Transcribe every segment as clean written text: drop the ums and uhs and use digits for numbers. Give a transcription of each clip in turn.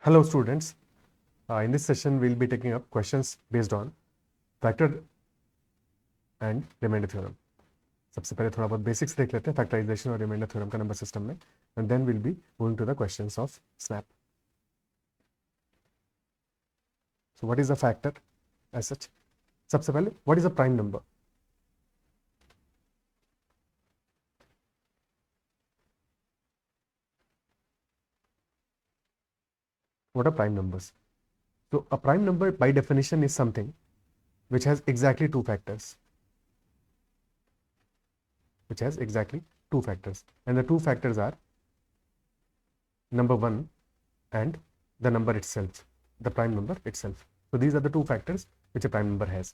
Hello students, in this session we'll be taking up questions based on factor and remainder theorem. सबसे पहले थोड़ा बहुत basics देख लेते हैं फैक्टराइजेशन और रिमाइंडर थ्योरम का नंबर सिस्टम में, and then will be moving to the questions of snap. So what is a factor as such? सबसे पहले what is a prime number? What are prime numbers? So a prime number by definition is something which has exactly two factors. And the two factors are number 1 and the number itself, the prime number itself. So these are the two factors which a prime number has.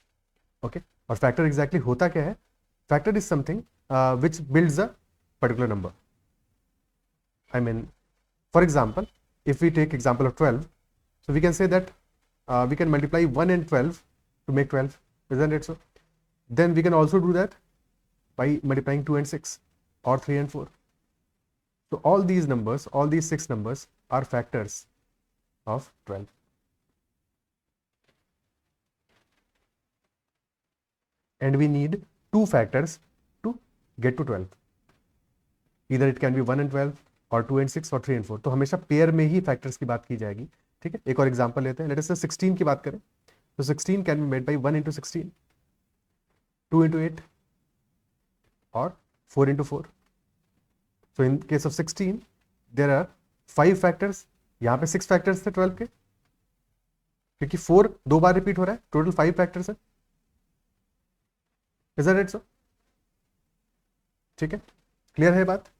Okay, और factor exactly होता क्या है? Factor is something which builds a particular number. I mean, for example, if we take example of 12, so we can say that we can multiply 1 and 12 to make 12, isn't it so? Then we can also do that by multiplying 2 and 6 or 3 and 4. So all these numbers, all these 6 numbers are factors of 12. And we need two factors to get to 12. Either it can be 1 and 12 और 2 and 6 और 3 and 4. तो हमेशा pair में ही factors की बात की जाएगी. ठीक है, एक और एग्जांपल लेते हैं. लेट अस से 16 की बात करें तो 16 can be made by 1 into 16, 2 into 8 और 4 into 4. So in case of 16 there are 5 factors. यहाँ पे 6 factors थे 12 के, क्योंकि 4 दो बार रिपीट हो रहा है. टोटल 5 factors है. Isn't it so? ठीक है, क्लियर है बात.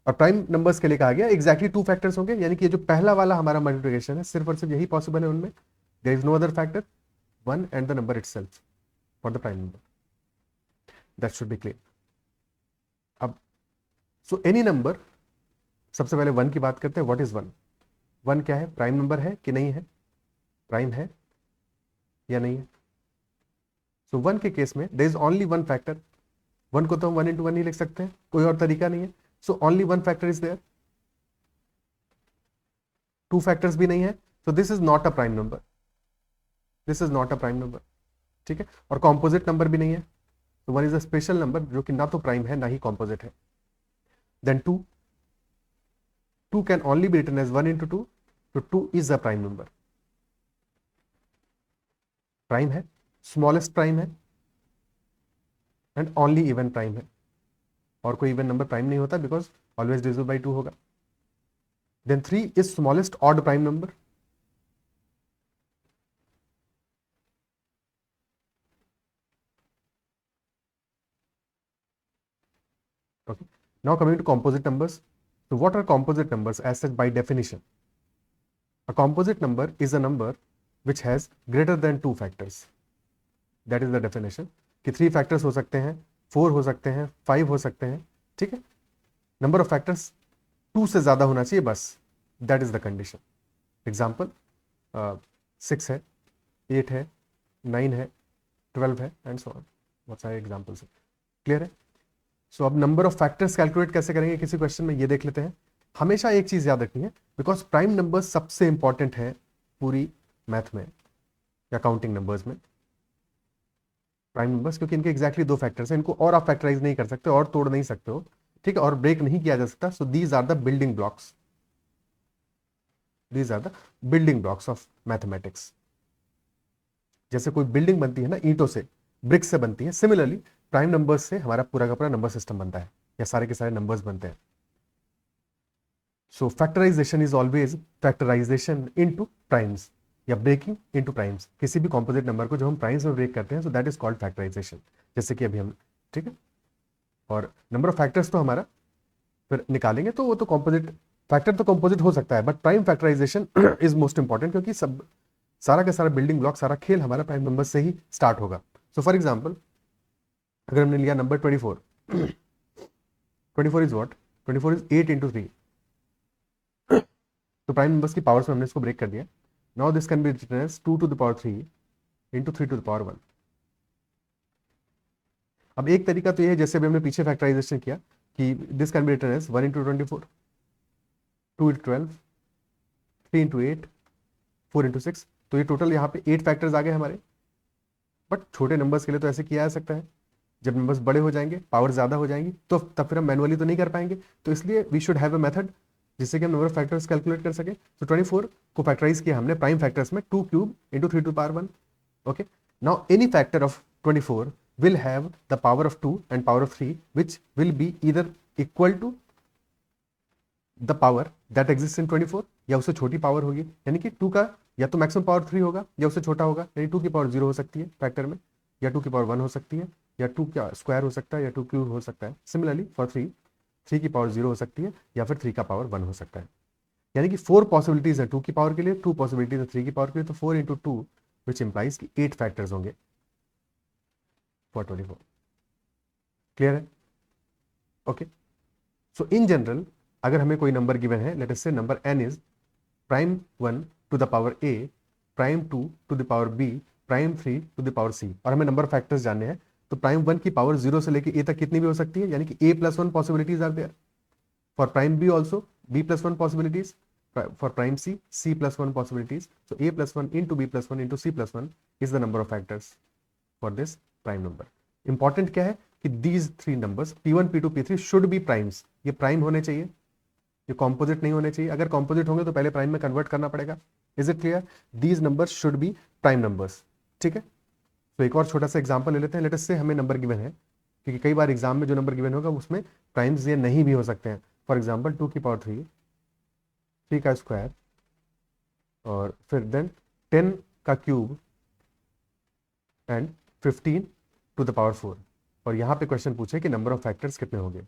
और प्राइम नंबर्स के लिए कहा गया एग्जैक्टली टू फैक्टर्स होंगे, यानी कि ये जो पहला वाला हमारा मल्टीप्लिकेशन है सिर्फ और सिर्फ यही पॉसिबल है उनमें. There is no other factor, 1 and the number itself for the prime number. That should be clear. अब सो एनी नंबर, सबसे पहले 1 की बात करते हैं. What is 1? 1 क्या है? प्राइम नंबर है कि नहीं है? प्राइम है या नहीं है? सो 1 के केस में there is only one factor. 1 को तो हम 1 into 1 ही लिख सकते हैं, कोई और तरीका नहीं है. So only one factor is there. Two factors भी नहीं है. So this is not a prime number. This is not a prime number. ठीक है, और composite number भी नहीं है. So one is a special number जो कि ना तो prime है ना ही composite है. Then 2. 2 can only be written as 1 into 2. So 2 is a prime number. Prime है, smallest prime है, and only even prime है. और कोई इवन नंबर प्राइम नहीं होता बिकॉज ऑलवेज डिविजिबल बाय 2 होगा. Then 3 is smallest odd prime number. Okay, now coming to composite numbers. तो what are composite numbers as such by definition? A composite number is a number which has greater than 2 factors. That is the definition. कि 3 factors हो सकते हैं, 4 हो सकते हैं, 5 हो सकते हैं. ठीक है, नंबर ऑफ फैक्टर्स 2 से ज्यादा होना चाहिए बस. That is the condition. Example 6 है, 8 है, 9 है, 12 है एंड सो ऑन. बहुत सारे एग्जाम्पल्स है. क्लियर है? सो अब नंबर ऑफ फैक्टर्स कैलकुलेट कैसे करेंगे किसी क्वेश्चन में, ये देख लेते हैं. हमेशा एक चीज याद रखनी है, बिकॉज प्राइम नंबर सबसे इंपॉर्टेंट है पूरी मैथ में या काउंटिंग नंबर्स में. प्राइम नंबर्स, क्योंकि इनके एग्जैक्टली 2 फैक्टर्स हैं, इनको और आप फैक्टराइज नहीं कर सकते और तोड़ नहीं सकते हो. ठीक है, और ब्रेक नहीं किया जा सकता. So these are the building blocks. These are the building blocks of mathematics. जैसे कोई बिल्डिंग बनती है ना ईंटों से, ब्रिक्स से बनती है, सिमिलरली प्राइम नंबर्स से हमारा पूरा का पूरा नंबर सिस्टम बनता है, या सारे के सारे नंबर्स बनते हैं. So factorization is always factorization into primes या ब्रेकिंग इनटू प्राइम्स. किसी भी कॉम्पोजिट नंबर को जो हम प्राइम्स में ब्रेक करते हैं, so that is called factorization. जैसे कि अभी हम, ठीक है, और नंबर ऑफ फैक्टर्स तो हमारा फिर निकालेंगे, तो वो तो कॉम्पोजिट फैक्टर तो कॉम्पोजिट हो सकता है, but prime factorization is most important, क्योंकि सब सारा का सारा बिल्डिंग ब्लॉक, सारा खेल हमारा प्राइम नंबर से ही स्टार्ट होगा. सो फॉर एग्जाम्पल, अगर हमने लिया number 24, 24 is what? 24 is 8 into 3. तो प्राइम नंबर्स की पावर्स में हमने इसको ब्रेक कर दिया. Now this can be written as 2 to the power 3 into 3 to the power 1. अब एक तरीका तो ये है, जैसे अभी हमने पीछे फैक्टराइजेशन किया, कि this can be written as 1 into 24, 2 into 12, 3 into 8 4 into 6, तो ये टोटल यहाँ पे 8 फैक्टर्स आ गए हमारे। बट छोटे नंबर्स के लिए तो ऐसे किया जा सकता है, जब नंबर्स बड़े हो जाएंगे, पावर ज़्यादा हो जाएंगी, तो तब फिर हम मैनुअली तो नहीं कर पाएंगे, तो इसलिए we should have a method जिससे कि हम नंबर ऑफ फैक्टर्स कैलकुलेट कर सके। तो 24 को फैक्टराइज किया हमने प्राइम फैक्टर्स में 2 cube into 3 to power 1। Okay, now any factor of 24 will have the power of 2 and power of 3 which will be either equal to the power that exists in 24 या उससे छोटी power होगी, यानी कि 2 का या तो मैक्सिमम पावर 3 होगा या उससे छोटा होगा, यानी 2 की पावर 0 हो सकती है फैक्टर में, या 2 की पावर 1 हो सकती है, या 2 का स्क्वायर हो सकता है, या 2 क्यूब हो सकता है। सिमिलरली फॉर 3 की पावर 0 हो सकती है, या फिर 3 का पावर 1 हो सकता है। यानी कि 4 पॉसिबिलिटीज है 2 की पावर के लिए, 2 पॉसिबिलिटीज है 3 की पावर के लिए, तो 4 इंटू 2 विच इंप्लाइज कि 8 फैक्टर्स होंगे फॉर 24। क्लियर है? ओके, सो इन जनरल अगर हमें कोई नंबर गिवन है, let us say number n is prime 1 to the power a, prime 2 to the power b, prime 3 to the power c, और हमें number factors जानने हैं, तो प्राइम 1 की पावर 0 से लेके a तक कितनी भी हो सकती है, यानी कि a plus 1 possibilities are there. For prime b also b plus 1 possibilities, for prime c c plus 1 possibilities, so a plus 1 into b plus 1 into c plus 1 is the number of factors for this prime number. Important क्या है कि these 3 numbers p1 p2 p3 should be primes, ये prime होने चाहिए, ये composite नहीं होने चाहिए। अगर कॉम्पोजिट होंगे तो पहले प्राइम में कन्वर्ट करना पड़ेगा। Is it clear? These numbers should be prime numbers. ठीक है, तो एक और छोटा सा एग्जांपल ले लेते हैं। लेट अस से हमें नंबर गिवन है, क्योंकि कई बार एग्जाम में जो नंबर गिवन होगा उसमें प्राइम्स ये नहीं भी हो सकते हैं। फॉर एग्जाम्पल 2 की पावर 3, 3 का स्क्वायर, और फिर देन 10 का cube and 15 to the power 4, और यहाँ पे क्वेश्चन पूछे कि नंबर ऑफ फैक्टर्स कितने होंगे।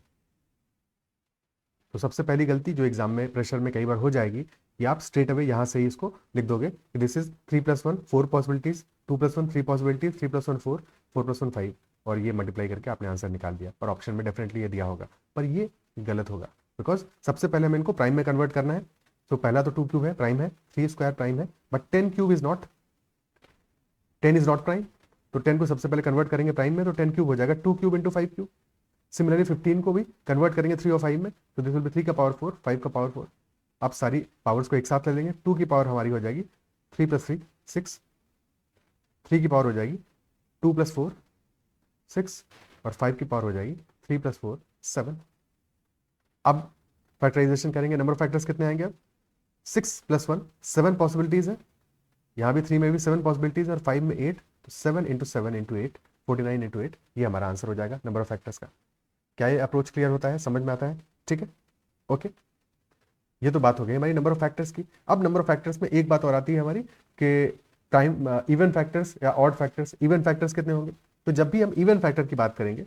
तो सबसे पहली गलती जो एग्जाम में प्रेशर में कई बार हो जाएगी कि आप स्ट्रेट अवे यहाँ से ही इसको लिख दोगे कि this is 3 plus 1 4 possibilities, 2 plus 1 3 possibilities, 3 plus 1 4, 4 plus 1 5, और ये मल्टीप्लाई करके आपने आंसर निकाल दिया, और ऑप्शन में डेफिनेटली ये दिया होगा, पर ये गलत होगा, बिकॉज सबसे पहले हमें इनको प्राइम में कन्वर्ट करना है। तो पहला तो 2 क्यूब है प्राइम है, 3 स्क्वायर प्राइम है, but 10 cube is not, 10 is not prime. तो 10 को सबसे पहले कन्वर्ट करेंगे प्राइम में, तो 10 क्यूब हो जाएगा 2 क्यूब इंटू 5 क्यूब। सिमिलरली 15 को भी कन्वर्ट करेंगे 3 और 5 में, तो दिस विल बी 3 का पावर 4, 5 का पावर 4। आप सारी पावर्स को एक साथ ले लेंगे, 2 की पावर हमारी हो जाएगी 3 प्लस 3 6, 3 की पावर हो जाएगी 2 प्लस 4 6, और 5 की पावर हो जाएगी 3 प्लस 4 7। अब फैक्टराइजेशन करेंगे, नंबर ऑफ फैक्टर्स कितने आएंगे? अब 6 प्लस 1 7 पॉसिबिलिटीज है, यहाँ भी 3 में भी 7 पॉसिबिलिटीज, और 5 में 8, तो 7 इंटू 7 इंटू 8 49 इंटू 8, ये हमारा आंसर हो जाएगा नंबर ऑफ फैक्टर्स का। क्या ये अप्रोच क्लियर होता है, समझ में आता है? ठीक है, ओके, ये तो बात हो गई हमारी नंबर ऑफ फैक्टर्स की। अब नंबर ऑफ फैक्टर्स में एक बात और आती है हमारी कि टाइम इवन फैक्टर्स या ऑड फैक्टर्स। इवन फैक्टर्स कितने होंगे? तो जब भी हम इवन फैक्टर की बात करेंगे,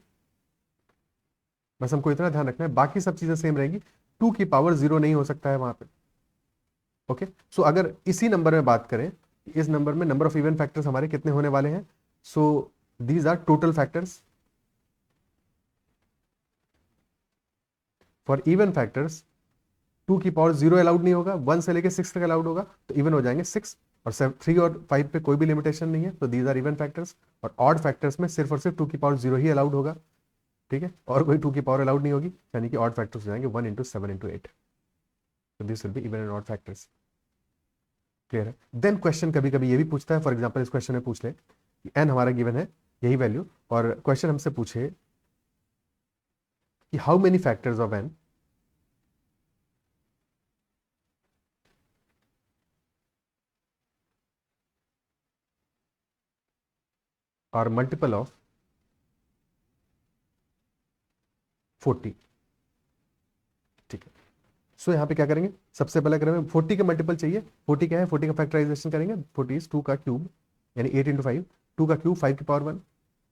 बस हमको इतना ध्यान रखना है, बाकी सब चीजें सेम रहेंगी, 2 की पावर 0 नहीं हो सकता है वहां पे। ओके, सो अगर इसी नंबर में बात करें, इस नंबर में नंबर ऑफ इवन फैक्टर्स हमारे कितने होने वाले हैं? So these are total factors. For even factors 2 की पावर 0 अलाउड नहीं होगा, 1 से लेके 6 तक अलाउड होगा, तो इवन हो जाएंगे 6 और 3 और 5 पे कोई भी लिमिटेशन नहीं है, तो दीज आर इवन फैक्टर्स। और ऑड फैक्टर्स में सिर्फ और सिर्फ 2 की पावर 0 ही अलाउड होगा, ठीक है, और कोई 2 की पावर अलाउड नहीं होगी, यानी कि ऑड फैक्टर्स हो जाएंगे 1 इंटू 7 इंटू 8, तो this will be even and odd factors. Clear है? देन क्वेश्चन कभी कभी ये भी पूछता है, फॉर एग्जाम्पल इस क्वेश्चन में पूछ ले कि n हमारा गिवन है यही वैल्यू, और क्वेश्चन हमसे पूछे कि how many factors of n are multiple of 40। ठीक है, सो यहाँ पे क्या करेंगे, सबसे पहले करेंगे 40 के मल्टीपल चाहिए। 40 क्या है? 40 का फैक्टराइजेशन करेंगे, 40 इज 2 का क्यूब, यानी 8 इंटू 5, 2 का क्यूब 5 की पावर 1।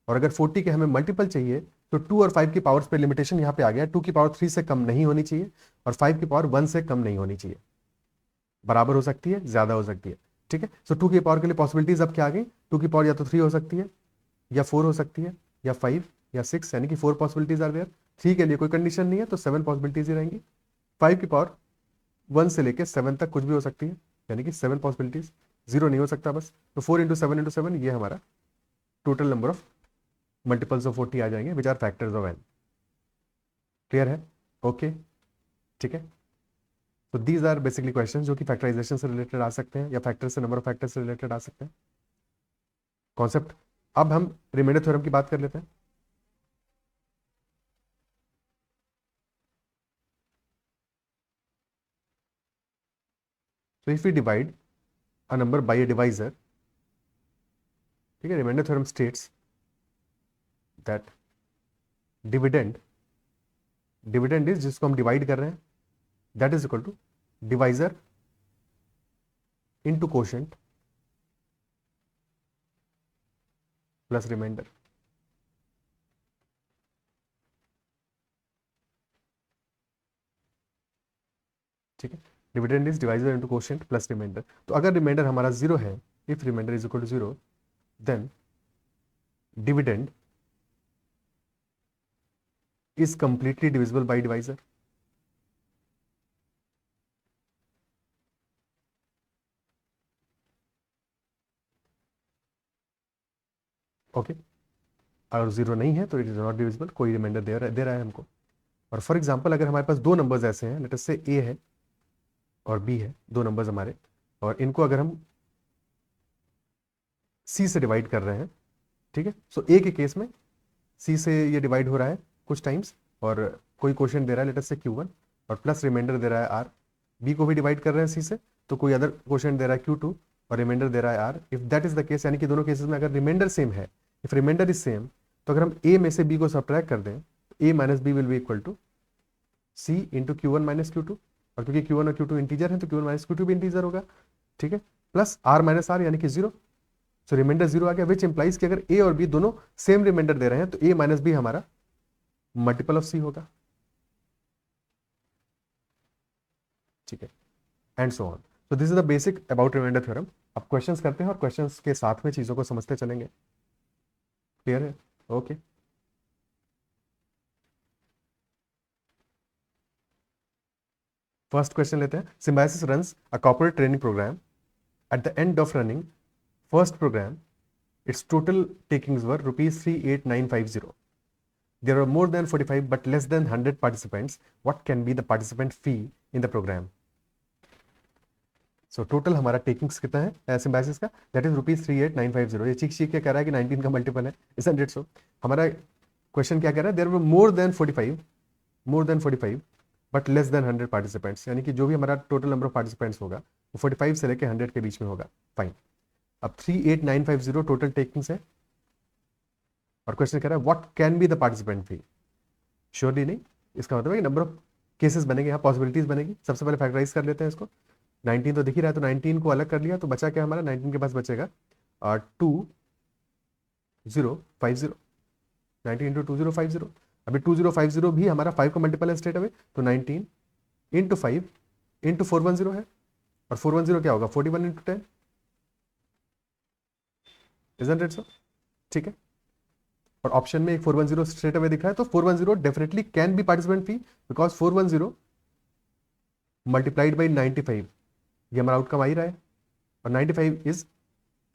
और अगर 40 के हमें मल्टीपल चाहिए, तो 2 और 5 की पावर्स पे लिमिटेशन यहाँ पे आ गया, 2 की पावर 3 से कम नहीं होनी चाहिए, और 5 की पावर 1 से कम नहीं होनी चाहिए, बराबर हो सकती है, ज्यादा हो सकती है। ठीक है, सो 2 की पावर के लिए पॉसिबिलिटीज अब क्या आ गई? 2 की पावर या तो 3 हो सकती है, या 4 हो सकती है, या 5 या 6, यानी कि 4 पॉसिबिलिटीज आर देयर। 3 के लिए कोई कंडीशन नहीं है, तो 7 पॉसिबिलिटीज ही रहेंगी। 5 की पावर 1 से लेकर 7 तक कुछ भी हो सकती है, यानी कि 7 पॉसिबिलिटीज, 0 नहीं हो सकता बस। तो 4 इंटू 7 इंटू 7, ये हमारा total number of multiples of 40 आ जाएंगे, which are factors of n। Clear है? ओके, ठीक है, तो दीज आर बेसिकली क्वेश्चन जो कि फैक्टराइजेशन से रिलेटेड आ सकते हैं या फैक्टर से, नंबर ऑफ फैक्टर से रिलेटेड आ सकते हैं कॉन्सेप्ट। अब हम रिमाइंडर थ्योरम की बात कर लेते हैं। So if we divide a number by a divisor, ठीक है, remainder theorem states that dividend, dividend is जिसको हम डिवाइड कर रहे हैं, that is equal to divisor into quotient plus remainder. ठीक है, dividend is divisor into quotient plus remainder. तो अगर रिमाइंडर हमारा जीरो है, if remainder is equal to zero, then dividend is completely divisible by divisor. Okay, और zero नहीं है तो इट इज नॉट डिविजिबल, कोई रिमाइंडर दे रहा है हमको। और फॉर एग्जांपल अगर हमारे पास दो नंबर्स ऐसे हैं, लेट अस से ए है और बी है, दो नंबर्स हमारे, और इनको अगर हम सी से डिवाइड कर रहे हैं, ठीक है, सो ए के केस में सी से ये डिवाइड हो रहा है कुछ टाइम्स, और कोई क्वेश्चन दे रहा है लेट अस से Q1 और प्लस रिमाइंडर दे रहा है R। बी को भी डिवाइड कर रहे हैं सी से, तो कोई अदर क्वेश्चन दे रहा है Q2 और रिमाइंडर दे रहा है R। If that is the case, यानी कि दोनों केसेस में अगर रिमाइंडर सेम है, इफ रिमाइंडर इज सेम, तो अगर हम ए में से बी को सब्ट्रैक्ट कर दें, तो ए minus b will be equal to c into Q1 minus Q2, और क्योंकि Q1 और Q2 इंटीजर है तो Q1 माइनस Q2 भी इंटीजर होगा, ठीक है, प्लस R माइनस R यानी कि जीरो। सो रिमाइंडर जीरो आ गया, विच इंप्लाइज कि अगर ए और बी दोनों सेम रिमाइंडर दे रहे हैं तो ए माइनस बी हमारा मल्टीपल ऑफ सी होगा, ठीक है, and so on. So this is the basic about remainder theorem. अब क्वेश्चंस करते हैं और क्वेश्चंस के साथ में चीजों को समझते चलेंगे। क्लियर है? ओके। फर्स्ट क्वेश्चन लेते हैं। Symbiosis runs a corporate training program. At the end of running first program, its total takings were rupees 38950. There were more than 45 but less than 100 participants. What can be the participant fee in the program? So total हमारा takings कितना है symbiosis का, that is rupees 38950। ये चीख के कह रहा है कि 19 का मल्टीपल है, isn't it so? हमारा क्वेश्चन क्या कह रहा है, there were more than 45 but less than 100 participants, यानी कि जो भी हमारा टोटल नंबर ऑफ पार्टिसिपेंट्स होगा वो 45 से लेकर 100 के बीच में होगा। फाइन। अब 38950 टोटल टेकिंग्स है और क्वेश्चन कह रहा है what can be the participant fee. Surely नहीं, इसका मतलब है कि नंबर ऑफ केसेस बनेंगे, यहाँ पॉसिबिलिटीज बनेगी। सबसे पहले फैक्टराइज कर लेते हैं इसको। 19 तो दिख ही रहा है, तो 19 को अलग कर लिया तो बचा क्या हमारा, 19 के पास बचेगा 2050, 19 इंटू 2050। अभी 2050 भी हमारा 5 का मल्टीपल है स्ट्रेट अवे, तो 19 इंटू 5 इंटू 410 है, और 410 क्या होगा, 41 इंटू 10, isn't it so? ठीक है, और ऑप्शन में एक 410 स्ट्रेट अवे दिख रहा है, तो 410 definitely can be participant fee, because 410 multiplied by 95, ये हमारा आउटकम आ ही रहा है, और 95 इज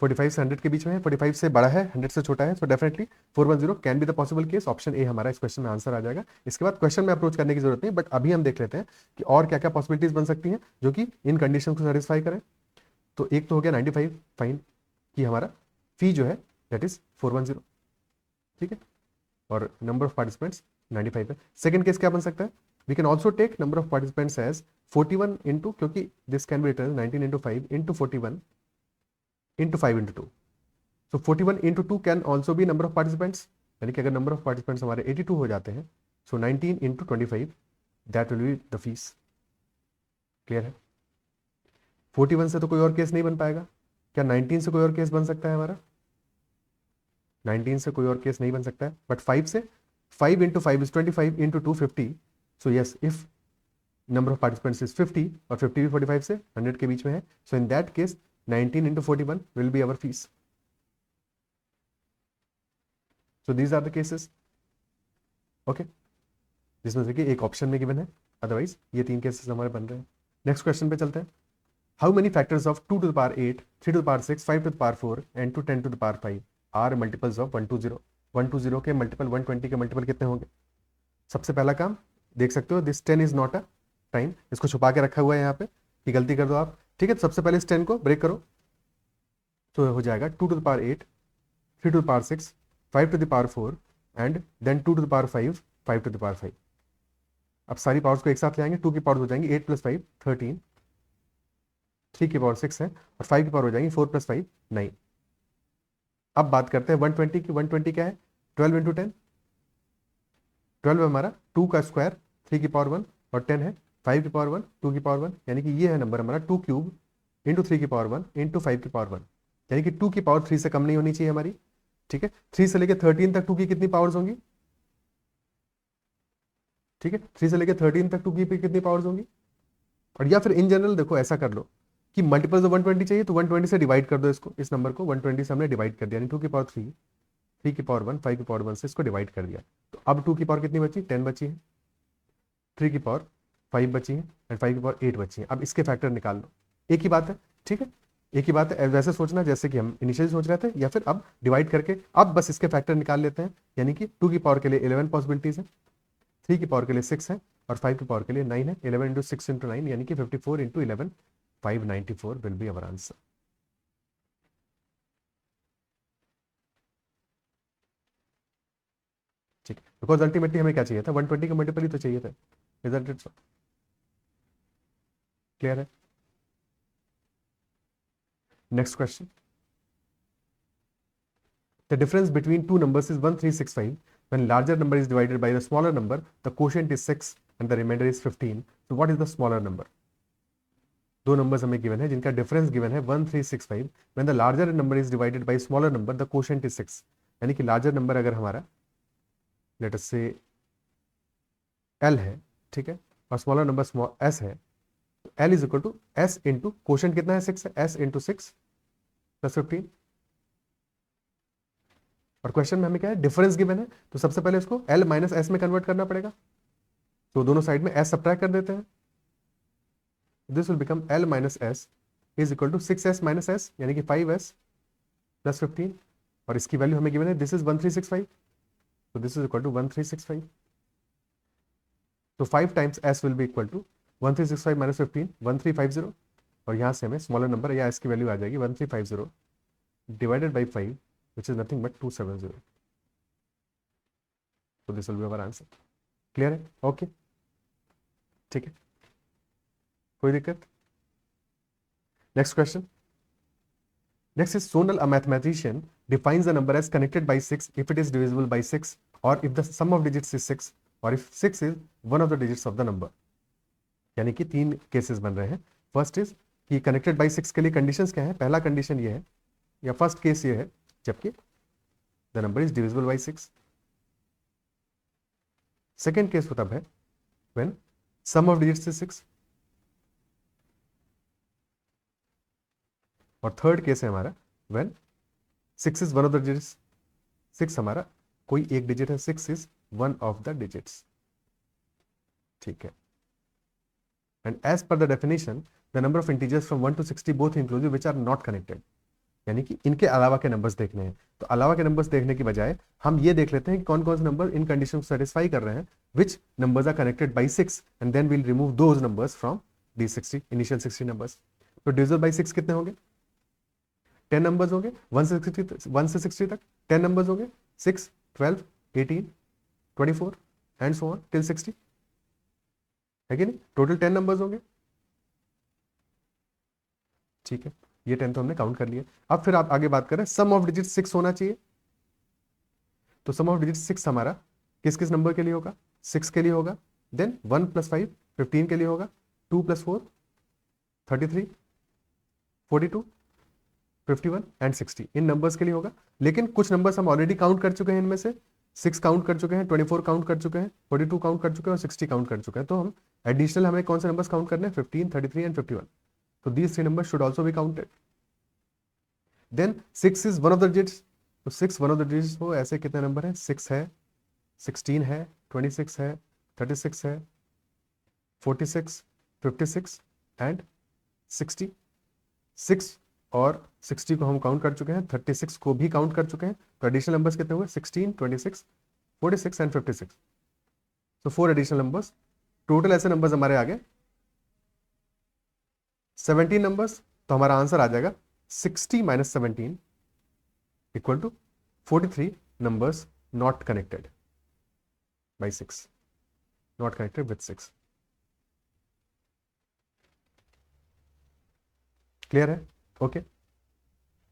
45 से 100 के बीच में है, 45 से बड़ा है, 100 से छोटा है, so definitely 410 can be the possible case. Option A हमारा इस क्वेश्चन में आंसर आ जाएगा। इसके बाद क्वेश्चन में अप्रोच करने की जरूरत नहीं, बट अभी हम देख लेते हैं कि और क्या क्या पॉसिबिलिटीज बन सकती हैं जो कि इन कंडीशन को सेटिस्फाई करें। तो एक तो हो गया 95 फाइन कि हमारा फी जो है दैट इज 410, ठीक है, और नंबर ऑफ पार्टिसिपेंट्स 95 है। सेकंड केस क्या बन सकता है, we can also take number of participants as 41 into, क्योंकि this can be written 19 into 5 into 41 into 5 into 2, so 41 into 2 can also be number of participants, यानी कि अगर नंबर ऑफ पार्टिसिपेंट्स हमारे 82 हो जाते हैं, सो 19 into 25 that will be the fees. Clear है? 41 से तो कोई और केस नहीं बन पाएगा। क्या 19 से कोई और केस बन सकता है हमारा? 19 से कोई और केस नहीं बन सकता है, बट 5 से, 5 into 5 is 25 into 2 50, so yes if number of participants is 50 और 50 भी 45 से 100 के बीच में है, so in that case 19 into 41 will be our fees. So these are the cases. Okay, जिसमें से कि एक ऑप्शन में गिवन है, अदरवाइज ये 3 केसेस हमारे बन रहे हैं। नेक्स्ट क्वेश्चन पे चलते हैं। How many factors of 2 to the power 8, 3 to the power 6, 5 to the power 4 and 10 to the power 5 are multiples of 120? 120 के मल्टीपल 120 के मल्टीपल कितने होंगे? सबसे पहला काम देख सकते हो, this 10 is not a time, इसको छुपा के रखा हुआ है यहाँ पे कि गलती कर दो आप, ठीक है। तो सबसे पहले इस 10 को ब्रेक करो, तो हो जाएगा 2 to the power 8, 3 to the power 6, 5 to the power 4 and then 2 to the power 5, 5 to the power 5। अब सारी पावर्स को एक साथ ले आएंगे, 2 की पावर हो जाएंगी 8 + 5 13, 3 की पावर 6 है और 5 की पावर हो जाएंगी 4 + 5 9। अब बात करते हैं 120 की। 120 क्या है? 12 × 10, 12 हमारा 2 का स्क्वायर 3 की पावर 1 और 10 है 5 की पावर 1 2 की पावर 1, यानी कि ये है नंबर हमारा 2 क्यूब इंटू 3 की पावर 1 इंटू 5 की पावर 1, यानी कि 2 की पावर 3 से कम नहीं होनी चाहिए हमारी, ठीक है। 3 से लेकर 13 तक 2 की कितनी पावर्स होंगी? ठीक है, 3 से लेकर 13 तक 2 की कितनी पावर्स होंगी? और या फिर इन जनरल देखो ऐसा कर लो कि मल्टीपल्स ऑफ 120 चाहिए तो 120 से डिवाइड कर दो इसको, इस नंबर को 120 से हमने डिवाइड कर दिया, यानी 2 की पावर 3, 3 की पावर 1, 5 की पावर 1 से इसको डिवाइड कर दिया। तो अब 2 की पावर कितनी बची? 10 बची है, 3 की पावर 5 बची है एंड 5 की पावर 8 बची है। अब इसके फैक्टर निकाल लो, एक ही बात है, ठीक है, एक ही बात है। वैसे सोचना जैसे कि हम इनिशियली सोच रहे थे, या फिर अब डिवाइड करके अब बस इसके फैक्टर निकाल लेते हैं, यानी कि 2 की पावर के लिए 11 पॉसिबिलिटीज है, 3 की पावर के लिए 6 है और 5 की पावर के लिए 9 है। 11 × 6 × 9 यानी कि 54 × 11 594 विल बी अवर आंसर। ठीक है, बिकॉज अल्टीमेटली हमें क्या चाहिए था? 120 का मल्टीपल ही तो चाहिए था, इजंट इट सो? क्लियर है? Next question, the difference between two numbers is 1365 when larger number is divided by the smaller number, the quotient is 6 and the remainder is 15, so what is the smaller number? दो numbers हमें given है जिनका difference given है 1365 when the larger number is divided bye smaller number the quotient is 6, यानी कि larger number अगर हमारा late us से L है, ठीक है, और स्मॉलर नंबर S है, तो L is equal to S into quotient कितना है? 6 है, S इंटू 6 + 15। और क्वेश्चन में हमें क्या है? डिफरेंस गिवन है, तो सबसे पहले इसको L - S में कन्वर्ट करना पड़ेगा, तो दोनों साइड में S सब्ट्रैक्ट कर देते हैं। This will become L - S is equal to 6S - S यानी कि 5S + 15, और इसकी वैल्यू हमें गिवन है, दिस इज 1365, तो दिस इज इक्वल टू 1365, तो 5 times S will be equal to 1365 - 15 1350, और यहाँ से हमें स्मॉलर नंबर या S की वैल्यू आ जाएगी 1350 divided by 5 which is nothing but 270, so this will be our answer। Clear है? ओके, ठीक है, कोई दिक्कत? Next question, next is Sonal, a mathematician, defines a number as connected by 6 if it is divisible by 6 or if the sum of digits is 6 or if 6 is one of the digits of the number। यानी कि 3 cases बन रहे हैं। First is कि connected by 6 के लिए conditions क्या है? पहला कंडीशन ये है, या फर्स्ट केस ये है जबकि the number is divisible by 6। Second case होता है when sum of digits is 6, और थर्ड केस है हमारा when 6 is one of the digits. 6 हमारा कोई एक डिजिट है, 6 is one of the digits, ठीक है। And as per the definition the number of integers from 1 to 60 both inclusive which are not connected, यानी कि इनके अलावा के नंबर्स देखने हैं। तो अलावा के नंबर्स देखने की बजाय हम ये देख लेते हैं कि कौन कौन से नंबर इन कंडीशन को सेटिस्फाई कर रहे हैं, which numbers are connected by 6, and then we'll remove those numbers from the 60 initial 60 numbers. तो डिविजिबल बाई 6 कितने होंगे? 10 नंबर्स होंगे 1 से 60 तक 10 नंबर्स होंगे 6 12 18 24 एंड सो ऑन टिल 60, है कि नहीं? टोटल 10 नंबर्स होंगे, ठीक है, ये 10 तो हमने काउंट कर लिया। अब फिर आप आगे बात करें, सम ऑफ डिजिट 6 होना चाहिए, तो सम ऑफ डिजिट 6 हमारा किस किस नंबर के लिए होगा? 6 के लिए होगा, देन 1 + 5 15 के लिए होगा, 2 + 4 33 42 51 एंड 60 इन नंबर्स के लिए होगा। लेकिन कुछ नंबर्स हम ऑलरेडी काउंट कर चुके हैं, इनमें से 6 काउंट कर चुके हैं, 24 काउंट कर चुके हैं, 42 काउंट कर चुके हैं और 60 काउंट कर चुके हैं। तो हम एडिशनल हमें कौन से नंबर्स काउंट करने हैं? 15 33 and 51, so these 3 numbers should also be counted। then 6 is one of the digits, तो 6 one of the digits हो, ऐसे कितने नंबर हैं? 6 है, 16 है, 26 है, 36 है, 46 56 एंड 60। 6 और 60 को हम काउंट कर चुके हैं, 36 को भी काउंट कर चुके हैं, तो एडिशनल नंबर्स कितने हुए? 16 26 46 and 56, so 4 additional numbers. Total ऐसे नंबर्स हमारे आ गए 17 नंबर्स, तो हमारा आंसर आ जाएगा 60 minus 17 equal to 43 numbers not connected by 6, not connected with 6। Clear है? Okay,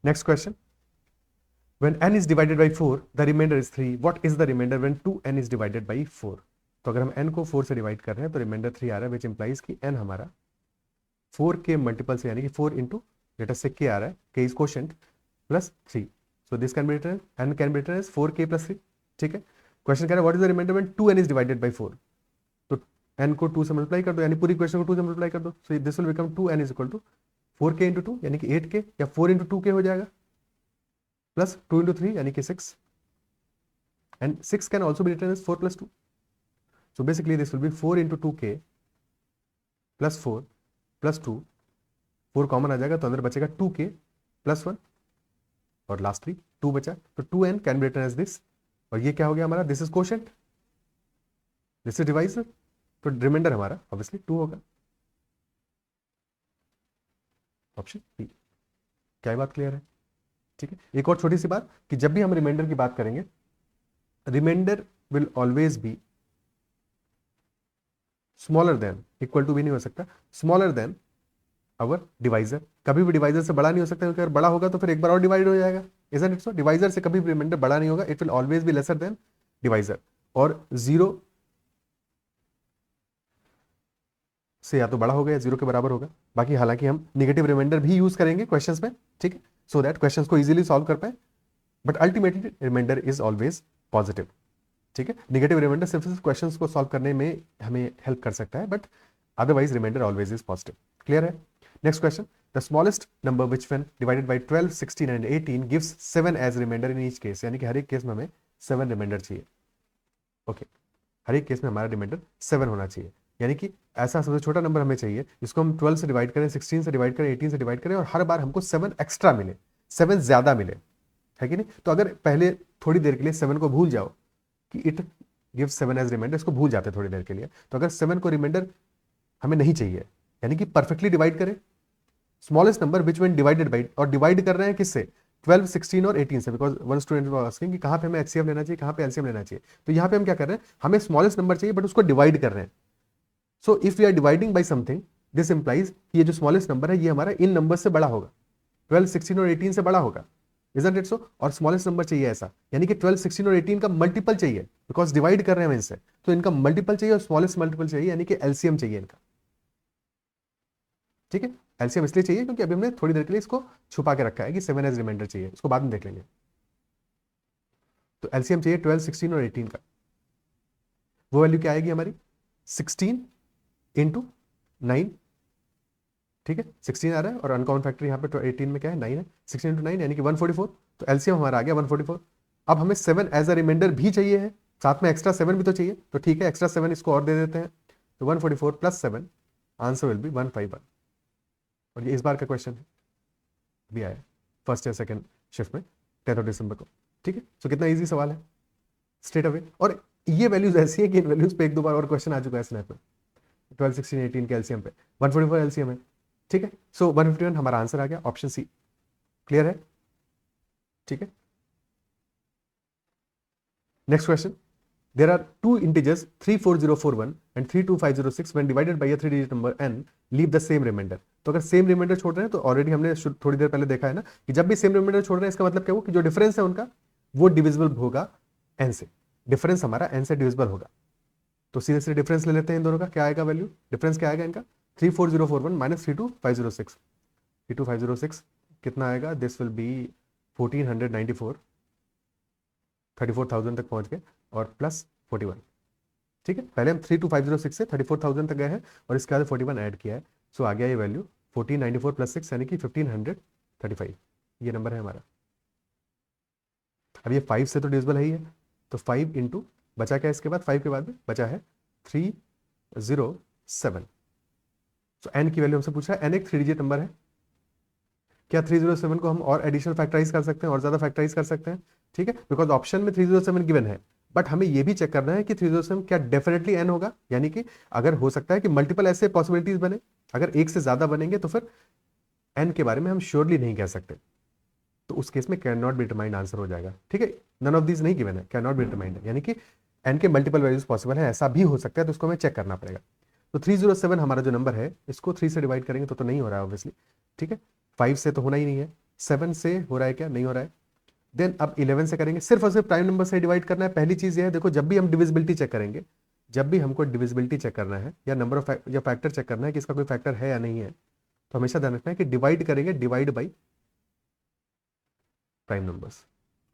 next question. When n is divided by 4, the remainder is 3. What is the remainder when 2n is divided by 4? तो अगर हम n को 4 से divide कर रहे हैं तो रिमाइंडर 3 आ रहा है, विच इंप्लाइज कि n हमारा 4 के मल्टीपल से, यानी कि 4 इंटू लेट अस से k आ रहा है, k is quotient plus 3, so this can be written, n can be written as 4k plus 3। ठीक है, क्वेश्चन कह रहा है what is the remainder when 2n is divided by 4, तो n को 2 से मल्टीप्लाई कर दो, यानी पूरी क्वेश्चन को 2 से मल्टीप्लाई कर दो, so this will become 2n is equal to 4k into 2 यानी कि 8k, या 4 इंटू 2k हो जाएगा, प्लस 2 इंटू 3 यानी कि 6, and 6 can also be written as 4 plus 2. So basically this will be 4 into 2k plus 4 plus 2, 4 common आ जाएगा तो अंदर बचेगा 2k plus 1 और लास्टली 2 बचा, तो 2n can be written as this, और ये क्या हो गया हमारा, this is quotient, this is divisor, तो रिमाइंडर हमारा ऑब्वियसली 2 होगा, ऑप्शन बी। क्या ये बात क्लियर है? ठीक है, एक और छोटी सी बात कि जब भी हम रिमाइंडर की बात करेंगे, remainder will always be smaller than, equal to भी नहीं हो सकता, स्मॉलर देन आवर डिवाइजर, कभी भी डिवाइजर से बड़ा नहीं हो सकता, क्योंकि अगर बड़ा होगा तो फिर एक बार और डिवाइड हो जाएगा, इजंट इट सो? डिवाइजर से कभी भी रिमाइंडर बड़ा नहीं होगा, it will always be lesser than divisor, और 0 से या तो बड़ा होगा या 0 के बराबर होगा। बाकी हालांकि हम नेगेटिव रिमाइंडर भी यूज करेंगे क्वेश्चंस में, ठीक है, सो दैट क्वेश्चंस को इजीली सॉल्व कर पाए, but ultimately remainder is always positive. ठीक है, नेगेटिव रिमाइंडर सिर्फ क्वेश्चंस को सॉल्व करने में हमें हेल्प कर सकता है, but otherwise remainder always is positive. Clear है? Next question, the smallest number which when divided by 12, 16 and 18 gives 7 as remainder in each case, यानी कि हर एक केस में हमें 7 रिमाइंडर चाहिए। ओके, हर एक केस में हमारा रिमाइंडर 7 होना चाहिए, यानी कि ऐसा सबसे छोटा नंबर हमें चाहिए जिसको हम 12 से डिवाइड करें, 16 से डिवाइड करें, 18 से डिवाइड करें, और हर बार हमको 7 एक्स्ट्रा मिले, 7 ज्यादा मिले, है कि नहीं? तो अगर पहले थोड़ी देर के लिए 7 को भूल जाओ कि इट गिव 7 एज रिमाइंडर, इसको भूल जाते थोड़ी देर के लिए, तो अगर 7 को रिमाइंडर हमें नहीं चाहिए, यानी कि परफेक्टली डिवाइड करें smallest number which when divided bye, और डिवाइड कर रहे हैं किससे, 12, 16 और 18 से, because one student was asking कि कहां पे हमें एचसीएफ लेना चाहिए, कहां पे एलसीएम लेना चाहिए, तो यहां पे हम क्या कर रहे हैं, हमें स्मॉलेस्ट नंबर चाहिए बट उसको डिवाइड कर रहे हैं। So if we are dividing by something, this implies कि ये जो स्मॉलेस्ट नंबर है ये हमारा इन नंबर से बड़ा होगा, 12, 16 और 18 से बड़ा होगा, इजंट इट सो? और स्मॉलेस्ट नंबर चाहिए ऐसा, यानी कि 12, 16 और 18 का मल्टीपल चाहिए, बिकॉज डिवाइड कर रहे हैं हम इनसे, तो इनका मल्टीपल चाहिए और स्मॉलेस्ट मल्टीपल चाहिए, यानी कि एलसीएम चाहिए इनका। ठीक है, एलसीएम इसलिए चाहिए क्योंकि अभी हमने थोड़ी देर के लिए इसको छुपा के रखा है कि 7 एज रिमाइंडर चाहिए, इसको बाद में देख लेंगे। तो एलसीएम चाहिए 12, 16 और 18 का, वो वैल्यू क्या आएगी हमारी, 16 इंटू 9, ठीक है, 16 आ रहा है और अनकॉमन फैक्टर यहाँ पे 18 में क्या है, 9 है, 16 इंटू 9 यानी कि 144, तो एलसीएम हमारा आ गया 144। अब हमें 7 एज अ रिमाइंडर भी चाहिए है, साथ में एक्स्ट्रा 7 भी तो चाहिए, तो ठीक है एक्स्ट्रा 7 इसको और दे देते हैं, तो 144 प्लस 7, आंसर विल बी 151। और ये इस बार का क्वेश्चन है, भी आया फर्स्ट या सेकंड शिफ्ट में 10 दिसंबर को। ठीक है, सो कितना इजी सवाल है, स्ट्रेट अवे, और ये वैल्यूज ऐसी है कि इन वैल्यूज पे एक दो बार और क्वेश्चन आ चुका है स्नैप में, 12, 16, 18 के एलसीएम पे, 144 एलसीएम है। ठीक है, सो 151 हमारा आंसर आ गया, ऑप्शन सी। क्लियर है? ठीक है, next question, there are two integers 34041 and 32506 when divided by a 3 digit number n leave the same remainder। तो अगर सेम रिमाइंडर छोड़ रहे हैं तो ऑलरेडी हमने थोड़ी देर पहले देखा है ना कि जब भी सेम रिमाइंडर छोड़ रहे हैं इसका मतलब क्या हुआ कि जो डिफरेंस है उनका वो डिविजिबल होगा n से, डिफरेंस हमारा n से डिविजिबल होगा, तो सीधे सीधे डिफरेंस ले लेते हैं इन दोनों का, क्या आएगा वैल्यू, डिफरेंस क्या आएगा इनका, 34041 माइनस 32506, 32506 कितना आएगा, दिस विल बी 1494, 34,000 तक पहुंच गए और प्लस 41। ठीक है, पहले हम 32506 से 34,000 तक गए हैं और इसके बाद 41 ऐड किया है, सो आ गया ये वैल्यू 1494 प्लस 6 यानी कि 1535, ये नंबर है हमारा। अब ये 5 से तो डिविजिबल है ही है, तो 5 इंटू बचा क्या इसके बाद, 5 के बाद में बचा है 307। सो n की वैल्यू हमसे पूछा है, n एक 3 डिजिट नंबर है, क्या 307 को हम और एडिशनल फैक्टराइज कर सकते हैं और ज्यादा फैक्टराइज कर सकते हैं? ठीक है, बिकॉज ऑप्शन में 307 गिवन है, बट हमें यह भी चेक करना है कि 307 क्या डेफिनेटली n होगा, यानी कि अगर हो सकता है कि मल्टीपल ऐसे पॉसिबिलिटीज बने अगर एक से ज़्यादा बनेंगे तो फिर n के बारे में हम श्योरली नहीं कह सकते, तो उस केस में can not be determined answer हो जाएगा। ठीक है, नन ऑफ दीज नहीं गिवन है, कैन नॉट बी डिटरमाइंड, यानी कि n के मल्टीपल वैल्यूज पॉसिबल है, ऐसा भी हो सकता है, तो उसको हमें चेक करना पड़ेगा। तो 307 हमारा जो नंबर है, इसको 3 से डिवाइड करेंगे तो नहीं हो रहा है ऑब्वियसली। ठीक है, 5 से तो होना ही नहीं है, 7 से हो रहा है क्या, नहीं हो रहा है। देन अब 11 से करेंगे, सिर्फ और सिर्फ प्राइम नंबर से डिवाइड करना है। पहली चीज ये है, देखो जब भी हम डिविजिबिलिटी चेक करेंगे, जब भी हमको डिविजिबिलिटी चेक करना है या नंबर ऑफ या फैक्टर चेक करना है कि इसका कोई फैक्टर है या नहीं है, तो हमेशा ध्यान रखना है कि डिवाइड करेंगे, divide by prime numbers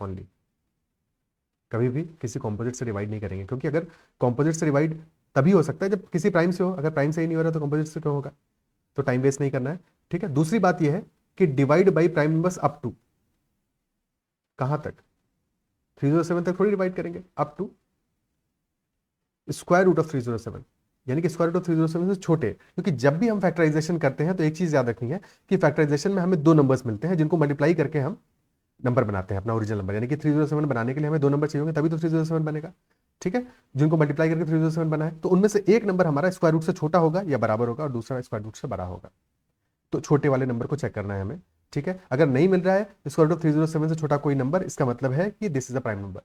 only, कभी भी किसी कॉम्पोजिट से डिवाइड नहीं करेंगे, क्योंकि अगर कॉम्पोजिट से डिवाइड तभी हो सकता है जब किसी प्राइम से हो, अगर प्राइम से ही नहीं हो रहा तो कॉम्पोजिट से क्यों होगा, तो टाइम वेस्ट नहीं करना है। ठीक है, दूसरी बात यह है कि divide by prime numbers up to, कहां तक, 307 तक थोड़ी डिवाइड करेंगे, up to square root of 307, यानी कि स्क्वायर रूट ऑफ 307 से छोटे, क्योंकि जब भी हम फैक्टराइजेशन करते हैं तो एक चीज याद रखनी है कि फैक्टराइजेशन में हमें दो नंबर्स मिलते हैं जिनको मल्टीप्लाई करके हम नंबर बनाते हैं अपना ओरिजिनल नंबर, यानी कि 307 बनाने के लिए हमें दो नंबर चाहिए होंगे तभी तो 307 बनेगा। ठीक है, जिनको मल्टीप्लाई करके 307 बना है, तो उनमें से एक नंबर हमारा स्क्वायर रूट से छोटा होगा या बराबर होगा और दूसरा स्क्वायर रूट से बड़ा होगा, तो छोटे वाले नंबर को चेक करना है हमें। ठीक है, अगर नहीं मिल रहा है स्क्वायर रूट ऑफ 307 से छोटा कोई नंबर, इसका मतलब है कि this is a prime number,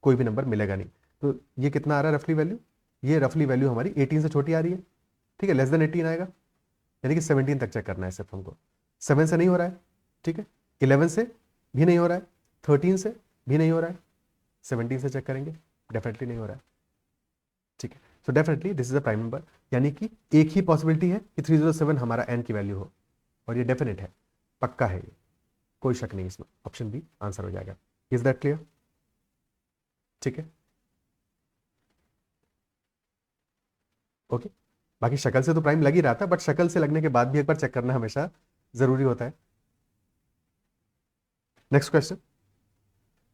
कोई भी नंबर मिलेगा नहीं। तो ये कितना आ रहा है रफली वैल्यू, ये रफली वैल्यू हमारी 18 से छोटी आ रही है। ठीक है, लेस देन 18 आएगा, यानी कि 17 तक चेक करना है सिर्फ हमको, 7 से नहीं हो रहा है। ठीक है, 11 से भी नहीं हो रहा है, 13 से भी नहीं हो रहा है, 17 से चेक करेंगे, डेफिनेटली नहीं हो रहा है। ठीक है, so definitely this is a prime number, यानी कि एक ही पॉसिबिलिटी है कि 307 हमारा n की वैल्यू हो, और ये डेफिनेट है, पक्का है, ये कोई शक नहीं इसमें, ऑप्शन बी आंसर हो जाएगा। Is that clear? ठीक है, ओके। बाकी शक्ल से तो प्राइम लग ही रहा था, बट शक्ल से लगने के बाद भी एक बार चेक करना हमेशा जरूरी होता है। Next question,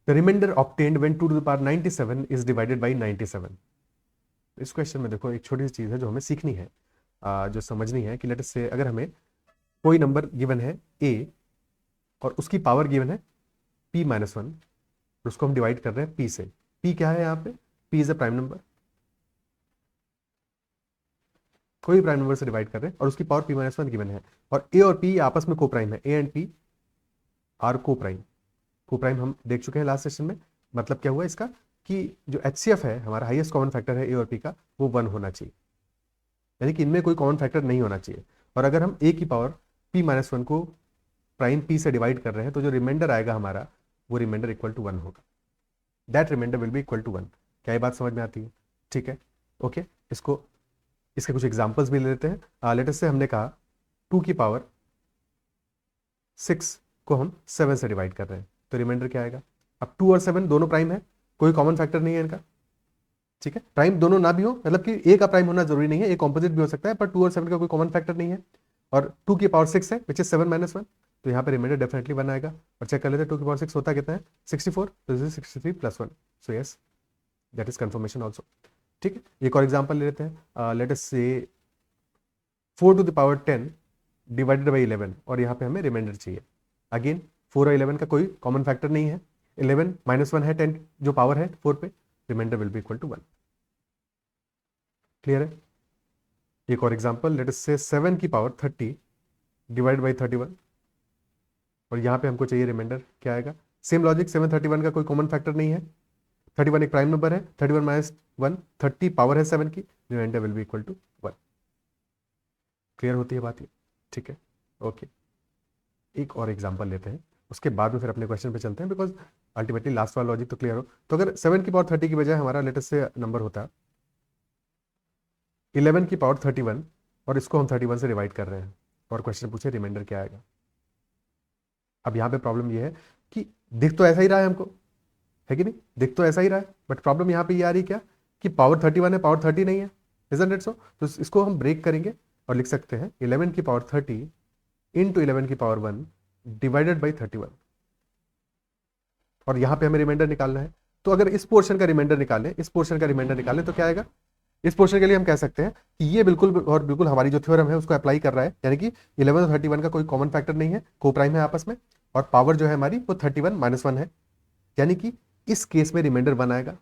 the remainder obtained when 2 to the power 97 is divided by 97। इस क्वेश्चन में देखो एक छोटी सी चीज है जो हमें सीखनी है, जो समझनी है कि लेट अस से अगर हमें कोई नंबर गिवन है a और उसकी पावर गिवन है p-1, उसको हम डिवाइड कर रहे हैं p से। p क्या है यहाँ पे, p is a prime number, कोई प्राइम नंबर से डिवाइड कर रहे हैं और उसकी पावर p-1 गिवन है, और a और p आपस में को प्राइम है, a एंड p आर को प्राइम। को प्राइम हम देख चुके हैं लास्ट सेशन में, मतलब क्या हुआ इसका कि जो HCF है हमारा हाईएस्ट कॉमन फैक्टर है a और p का, वो 1 होना चाहिए, यानी कि इनमें कोई कॉमन फैक्टर नहीं होना चाहिए। और अगर हम a की पावर p-1 को प्राइम p से डिवाइड कर रहे हैं तो जो रिमाइंडर आएगा हमारा, वो रिमाइंडर इक्वल टू 1 होगा, that remainder will be equal to 1। क्या ये बात समझ में आती है? ठीक है, ओके। इसके कुछ एग्जांपल्स भी ले लेते हैं। लेट अस से हमने कहा 2 की पावर 6 को हम 7 से डिवाइड कर रहे हैं, तो रिमाइंडर क्या आएगा? अब 2 और 7 दोनों प्राइम है, कोई कॉमन फैक्टर नहीं है इनका। ठीक है, प्राइम दोनों ना भी हो, मतलब कि ए का प्राइम होना जरूरी नहीं है, एक कॉम्पोजिट भी हो सकता है, पर 2 और 7 का कोई कॉमन फैक्टर नहीं है, और 2 की पावर 6 है विच इज 7-1, तो यहाँ पे रिमाइंडर डेफिनेटली 1 आएगा। और चेक कर लेते हैं 2 की पावर 6 होता कितना है, 64, तो this is 63 + 1, so yes that is confirmation also. ठीक है, एक और एग्जाम्पल ले लेते हैं। Late us say 4 to the power 10 divided by 11, और यहाँ पे हमें रिमाइंडर चाहिए। अगेन 4 और 11 का कोई कॉमन फैक्टर नहीं है, 11 -1 है, 10 जो पावर है 4 पे, remainder will be equal to 1। Clear है? एक और एग्जांपल, लेट अस से 7 की पावर 30 डिवाइड बाई 31, और यहाँ पे हमको चाहिए रिमाइंडर, क्या आएगा? सेम लॉजिक, 731 का कोई कॉमन फैक्टर नहीं है, 31 एक प्राइम नंबर है, 31 - 1 30 पावर है 7 की, remainder will be equal to 1। Clear होती है बात ये? ठीक है, ओके। एक और एग्जांपल लेते हैं, उसके बाद में फिर अपने क्वेश्चन पे चलते हैं, बिकॉज अल्टीमेटली लास्ट वाला लॉजिक तो क्लियर हो। तो अगर 7 की पावर 30 की बजाय हमारा लेटेस्ट से नंबर होता 11 की पावर 31, और इसको हम 31 से डिवाइड कर रहे हैं, और क्वेश्चन पूछे रिमाइंडर क्या आएगा। अब यहाँ पे प्रॉब्लम ये है कि दिख तो ऐसा ही रहा है हमको, है कि नहीं, दिख तो ऐसा ही रहा है, बट प्रॉब्लम यहाँ पे ये आ रही क्या कि पावर 31 है, पावर 30 नहीं है, इजंट इट सो? तो इसको हम ब्रेक करेंगे और लिख सकते हैं 11 की पावर 30 इंटू 11 की पावर 1 डिवाइडेड बाई 31, और यहाँ पे हमें रिमाइंडर निकालना है। तो अगर इस पोर्शन का रिमाइंडर निकालें, इस पोर्शन का रिमाइंडर निकालें, तो क्या आएगा? इस पोर्शन के लिए हम कह सकते हैं कि ये बिल्कुल और बिल्कुल हमारी जो थ्योरम है उसको अप्लाई कर रहा है, यानी कि 11 और 31 का कोई कॉमन फैक्टर नहीं है, को प्राइम है आपस में, और पावर जो है हमारी वो 31 - 1 है, यानी कि इस केस में रिमाइंडर 1 आएगा,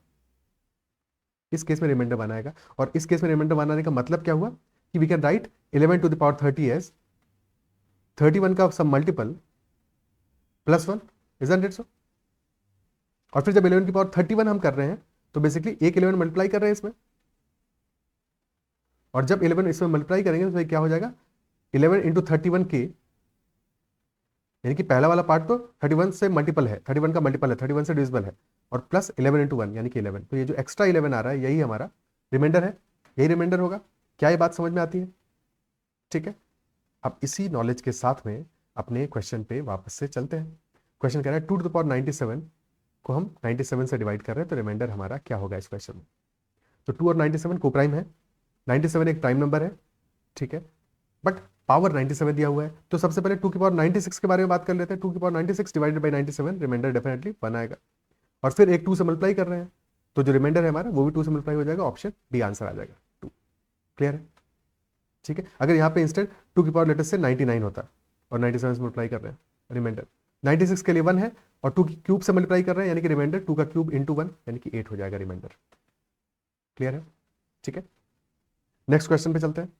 इस केस में रिमाइंडर 1 आएगा। और इस केस में रिमाइंडर 1 आने का मतलब क्या हुआ कि we can write 11 to the power 30 as 31 का सब मल्टीपल +1, इजंट इट सो? और फिर जब 11 की पावर 31 हम कर रहे हैं तो बेसिकली एक 11 मल्टीप्लाई कर रहे हैं इसमें, और जब 11 इसमें मल्टीप्लाई करेंगे तो क्या हो जाएगा, 11 इंटू 31 के, यानी कि पहला वाला पार्ट तो 31 से मल्टीपल है, 31 का मल्टीपल है, 31 से डिविजिबल है, और प्लस 11 इंटू 1 यानी कि 11। तो ये जो एक्स्ट्रा 11 आ रहा है यही हमारा रिमाइंडर है, यही रिमाइंडर होगा। क्या ये बात समझ में आती है? ठीक है, अब इसी नॉलेज के साथ में अपने क्वेश्चन पे वापस से चलते हैं। क्वेश्चन कह रहा है 2 टू द पावर 97 को हम 97 से डिवाइड कर रहे हैं, तो रिमाइंडर हमारा क्या होगा इस क्वेश्चन में? तो 2 और 97 को प्राइम है, 97 एक प्राइम नंबर है, ठीक है, बट पावर 97 दिया हुआ है, तो सबसे पहले 2 की पावर 96 के बारे में बात कर लेते हैं। 2 की power 96 divided by 97, remainder definitely 1 आएगा, और फिर एक 2 से मल्टीप्लाई कर रहे हैं, तो जो रिमाइंडर है हमारा वो भी 2 से मल्टीप्लाई हो जाएगा, ऑप्शन डी आंसर आ जाएगा 2। क्लियर है? ठीक है, अगर यहाँ पे इंस्टेंट 2 की पावर लेटेस्ट से 99 होता और 97 से मल्टीप्लाई कर रहे हैं, रिमाइंडर 96 के लिए 1 है, और 2 की क्यूब से मल्टीप्लाई कर रहे हैं, यानी कि रिमाइंडर 2 का क्यूब इंटू 1 यानी कि 8 हो जाएगा रिमाइंडर। क्लियर है? ठीक है, नेक्स्ट क्वेश्चन पे चलते हैं।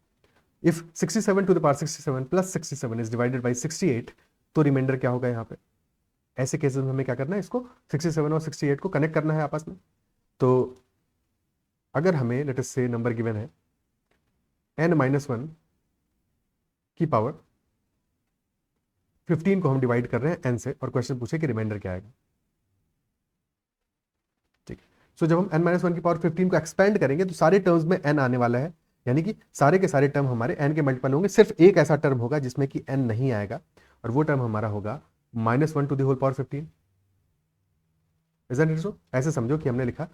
If 67 to the power 67 plus 67 is divided by 68, तो रिमाइंडर क्या होगा यहाँ पे? ऐसे केसेस में हमें क्या करना है, इसको 67 और 68 को कनेक्ट करना है आपस में। तो अगर हमें late us say number given है n-1 की पावर 15 को हम डिवाइड कर रहे हैं n से, और क्वेश्चन पूछे कि रिमाइंडर क्या आएगा। ठीक, सो जब हम n-1 की पावर 15 को एक्सपेंड करेंगे तो सारे टर्म्स में n आने वाला है, यानी कि सारे के सारे टर्म हमारे n के मल्टीपल होंगे, सिर्फ एक ऐसा टर्म होगा जिसमें कि n नहीं आएगा, और वो टर्म हमारा होगा -1 to the whole power 15। Isn't it so? ऐसे समझो कि हमने लिखा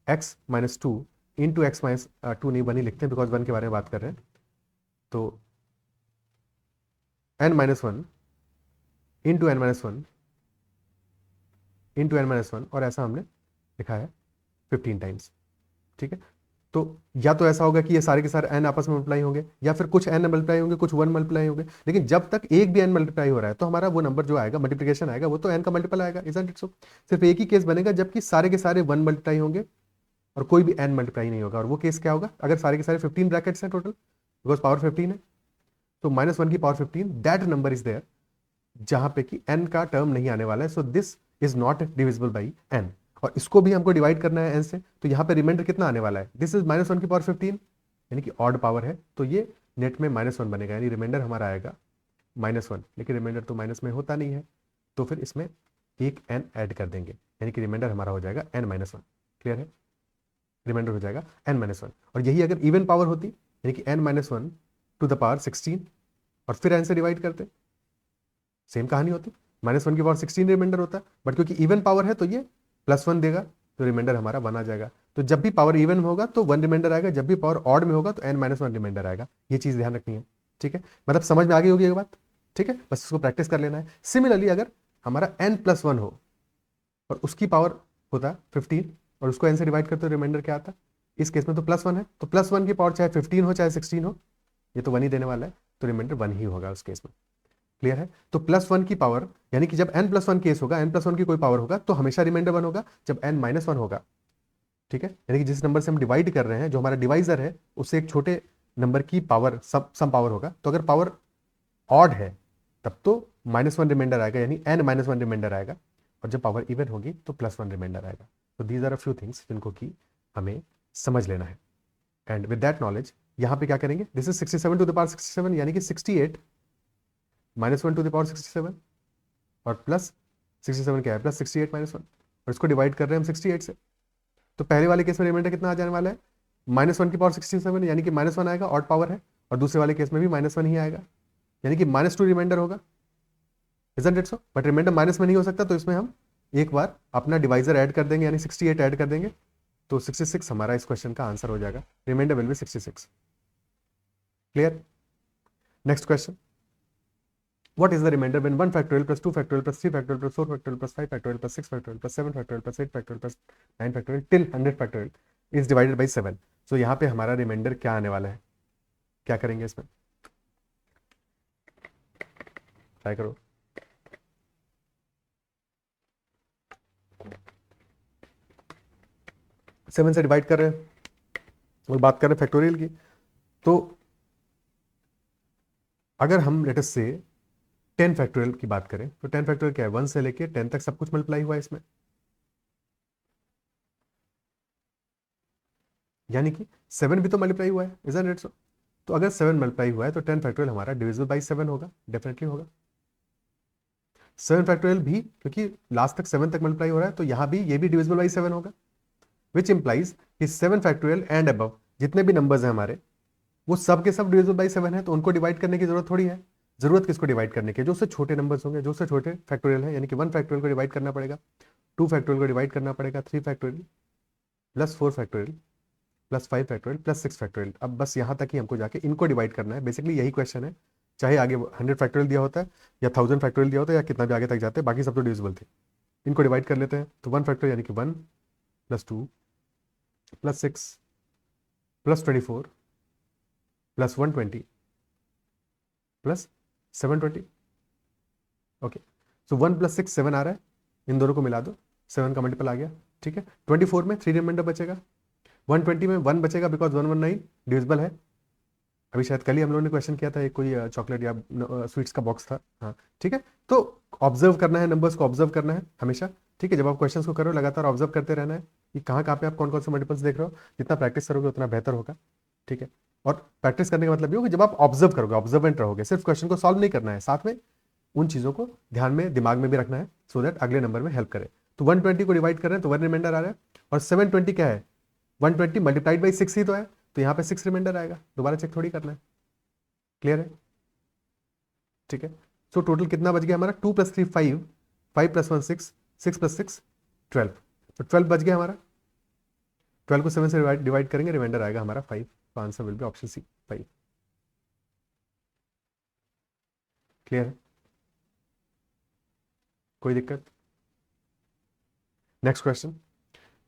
x - 2 इंटू x - 2 नहीं, 1 ही लिखते हैं बिकॉज 1 के बारे में बात कर रहे हैं। तो n-1 into n-1 into n-1, और ऐसा हमने लिखा है 15 टाइम्स। ठीक है, तो या तो ऐसा होगा कि ये सारे के सारे n आपस में मल्टीप्लाई होंगे, या फिर कुछ n मल्टीप्लाई होंगे, कुछ 1 मल्टीप्लाई होंगे, लेकिन जब तक एक भी n मल्टीप्लाई हो रहा है तो हमारा वो नंबर जो आएगा, मल्टीप्लिकेशन आएगा, वो तो n का मल्टीपल आएगा। इजंट इट सो? सिर्फ एक ही केस बनेगा जबकि सारे के सारे 1 मल्टीप्लाई होंगे और कोई भी n मल्टीप्लाई नहीं होगा, और वो केस क्या होगा? अगर सारे के सारे 15 ब्रैकेट्स हैं टोटल, बिकॉज पावर 15 है, तो -1 की power 15, that number is there जहां पे कि n का टर्म नहीं आने वाला है, सो this is not divisible by n। और इसको भी हमको डिवाइड करना है n से, तो यहाँ पे रिमाइंडर कितना आने वाला है? दिस इज -1 की पावर 15, यानी कि ऑड पावर है, तो ये नेट में -1 बनेगा, यानी रिमाइंडर हमारा आएगा -1, लेकिन रिमाइंडर तो माइनस में होता नहीं है, तो फिर इसमें एक n ऐड कर देंगे, यानी कि रिमाइंडर हमारा हो जाएगा n-1। क्लियर है? रिमाइंडर हो जाएगा n-1, और यही अगर इवन पावर होती, यानी कि n-1 टू द पावर 16 और फिर n से डिवाइड करते, सेम कहानी होती, -1 की पावर 16 रिमाइंडर होता, बट क्योंकि इवन पावर है तो ये +1 देगा, तो रिमाइंडर हमारा 1 आ जाएगा। तो जब भी पावर इवन में होगा तो 1 रिमाइंडर आएगा, जब भी पावर ऑड में होगा तो n-1 रिमाइंडर आएगा। ये चीज़ ध्यान रखनी है। ठीक है, मतलब समझ में आ गई होगी ये बात? ठीक है, बस इसको प्रैक्टिस कर लेना है। सिमिलरली अगर हमारा n+1 हो और उसकी पावर होता 15 और उसको n से डिवाइड करते तो रिमाइंडर क्या आता? इस केस में तो +1 है, तो +1 की पावर चाहे 15 हो चाहे 16 हो, ये तो 1 ही देने वाला है, तो रिमाइंडर 1 ही होगा उस केस में। क्लियर है? तो +1 की पावर, यानी कि जब n+1 केस होगा, n+1 की कोई पावर होगा तो हमेशा रिमाइंडर 1 होगा, जब n-1 होगा, ठीक है, यानी कि जिस नंबर से हम डिवाइड कर रहे हैं, जो हमारा डिवाइजर है, उससे एक छोटे नंबर की पावर सम पावर होगा, तो अगर पावर ऑड है तब तो -1 रिमाइंडर आएगा, यानी n-1 रिमाइंडर आएगा, और जब पावर इवन होगी तो +1 रिमाइंडर आएगा। तो these are a few things जिनको कि हमें समझ लेना है, एंड विद दैट नॉलेज यहाँ पे क्या करेंगे, this is 67 to the power 67, यानी कि 68 -1 टू द पावर 67 और प्लस 67 क्या है, +68 -1, और इसको डिवाइड कर रहे हैं हम 68 से, तो पहले वाले केस में रिमाइंडर कितना आ जाने वाला है? -1 की पावर 67, यानी कि -1 आएगा, ऑड पावर है, और दूसरे वाले केस में भी -1 ही आएगा, यानी कि -2 रिमाइंडर होगा। Isn't it so? But remainder minus में नहीं हो सकता, तो इसमें हम एक बार अपना डिवाइजर ऐड कर देंगे, यानी 68 ऐड कर देंगे, तो 66 हमारा इस क्वेश्चन का आंसर हो जाएगा। Remainder will be 66। Clear? Next question, what is the remainder when 1 factorial plus 2 factorial plus 3 factorial plus 4 factorial plus 5 factorial plus 6 factorial plus 7 factorial plus 8 factorial plus 9 factorial till 100 factorial is divided by 7? So यहाँ पे हमारा reminder क्या आने वाला है? क्या करेंगे इसमें? ट्राई करो। सेवन से डिवाइड कर रहे हैं और बात कर रहे हैं फैक्टोरियल की, तो अगर हम लेट अस से 10 फैक्टोरियल की बात करें तो 10 फैक्टोरियल क्या है, 1 से लेके 10 तक सब कुछ मल्टीप्लाई हुआ है इसमें, यानी कि 7 भी तो मल्टीप्लाई हुआ है, इजंट इट सो? तो अगर 7 मल्टीप्लाई हुआ है तो 10 फैक्टोरियल हमारा डिविजिबल बाई 7 होगा, डेफिनेटली होगा। 7 फैक्टोरियल भी, क्योंकि लास्ट तक 7 तक मल्टीप्लाई हो रहा है, तो यहाँ भी ये भी डिविजिबल बाई 7 होगा, विच इंप्लाइज कि 7 फैक्टोरियल एंड अबव जितने भी नंबर्स हैं हमारे, वो सब के सब डिविजिबल बाई 7 है, तो उनको डिवाइड करने की जरूरत थोड़ी है। जरूरत किसको डिवाइड करने की? जो उससे छोटे नंबर्स होंगे, जो उससे छोटे फैक्टोरियल है, यानी कि 1 फैक्टोरियल को डिवाइड करना पड़ेगा, 2 फैक्टोरियल को डिवाइड करना पड़ेगा, 3 factorial plus 4 factorial plus 5 factorial plus 6 factorial. अब बस यहाँ तक ही हमको जाके इनको डिवाइड करना है, बेसिकली यही क्वेश्चन है, चाहे आगे 100 फैक्टोरियल दिया होता है या 1000 फैक्टोरियल दिया होता है या कितना भी आगे तक जाते हैं, बाकी सब तो डिविजिबल थे। इनको डिवाइड कर लेते हैं, तो 1 फैक्टोरियल यानी कि 1 plus 2 plus 6 plus 24 plus 120 plus 720। Okay, so 1 plus 6 7 आ रहा है, इन दोनों को मिला दो, 7 का मल्टीपल आ गया, ठीक है। 24 में 3 रिमाइंडर बचेगा, 120 में 1 बचेगा बिकॉज 119 डिविजिबल है। अभी शायद कल ही हम लोगों ने क्वेश्चन किया था, एक कोई चॉकलेट या स्वीट्स का बॉक्स था, हाँ ठीक है। तो ऑब्जर्व करना है, नंबर्स को ऑब्जर्व करना है हमेशा, ठीक है। जब आप क्वेश्चंस को करो लगातार ऑब्जर्व करते रहना है कि कहाँ पे आप कौन कौन से मल्टीपल्स देख रहे हो, जितना प्रैक्टिस करोगे उतना बेहतर होगा, ठीक है। और प्रैक्टिस करने का मतलब ये होगा जब आप ऑब्जर्व करोगे, ऑब्जर्वेंट रहोगे, सिर्फ क्वेश्चन को सॉल्व नहीं करना है, साथ में उन चीज़ों को ध्यान में दिमाग में भी रखना है, सो दैट अगले नंबर में हेल्प करे। तो 120 को डिवाइड कर रहे हैं तो 1 रिमाइंडर आ रहा है, और 720 क्या है, 120 मल्टीप्लाइड बाई 6 ही तो है, तो यहाँ पे 6 रिमाइंडर आएगा, दोबारा चेक थोड़ी करना है। क्लियर है? ठीक है। सो टोटल कितना बच गया हमारा, 2 प्लस 3 5, 5 प्लस 1 6, 6 प्लस 6 12, तो 12 बच गया हमारा। 12 को 7 से डिवाइड करेंगे, रिमाइंडर आएगा हमारा 5, तो answer will be option C 5। Clear है? कोई दिक्कत? Next question,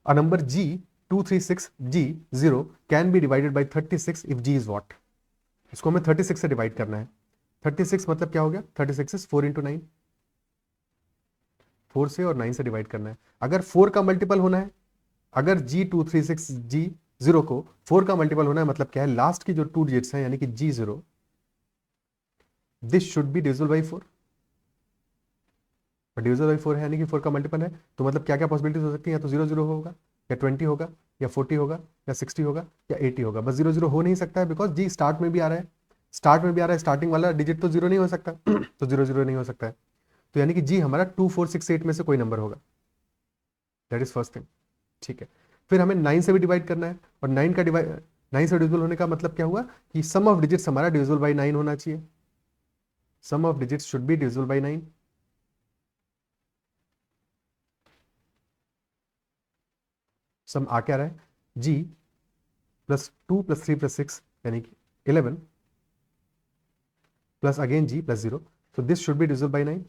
a number g 236 g 0 can be divided by 36 if g is what. इसको हमें 36 से डिवाइड करना है। 36 मतलब क्या हो गया, 36 इज 4 इंटू 9, 4 से और 9 से डिवाइड करना है। अगर 4 का मल्टीपल होना है, अगर G236 G0 को 4 का मल्टीपल होना है, मतलब क्या है, लास्ट की जो 2 डिजिट्स हैं यानी कि G0, this should be divisible by 4, divisible by 4 है यानी कि 4 का मल्टीपल है, तो मतलब क्या क्या पॉसिबिलिटीज हो सकती है, या तो 0 0 होगा, या 20 होगा, या 40 होगा, या 60 होगा, या 80 होगा। बस 0 0 हो नहीं सकता है बिकॉज जी स्टार्ट में भी आ रहा है, स्टार्ट में भी आ रहा है, स्टार्टिंग वाला डिजिट तो 0 नहीं हो सकता तो 0 0 नहीं हो सकता है, तो यानी कि जी हमारा 2 4 6 8 में से कोई नंबर होगा, दैट इज फर्स्ट थिंग, ठीक है। फिर हमें 9 से भी डिवाइड करना है, और 9 से डिविजिबल होने का मतलब क्या हुआ कि सम ऑफ डिजिट्स हमारा डिविजिबल बाई 9 होना चाहिए, sum of digits should be divisible by 9। Sum आ क्या रहा है, जी प्लस 2 प्लस 3 प्लस 6 यानी कि 11 plus again G plus 0, so this should be divisible by 9,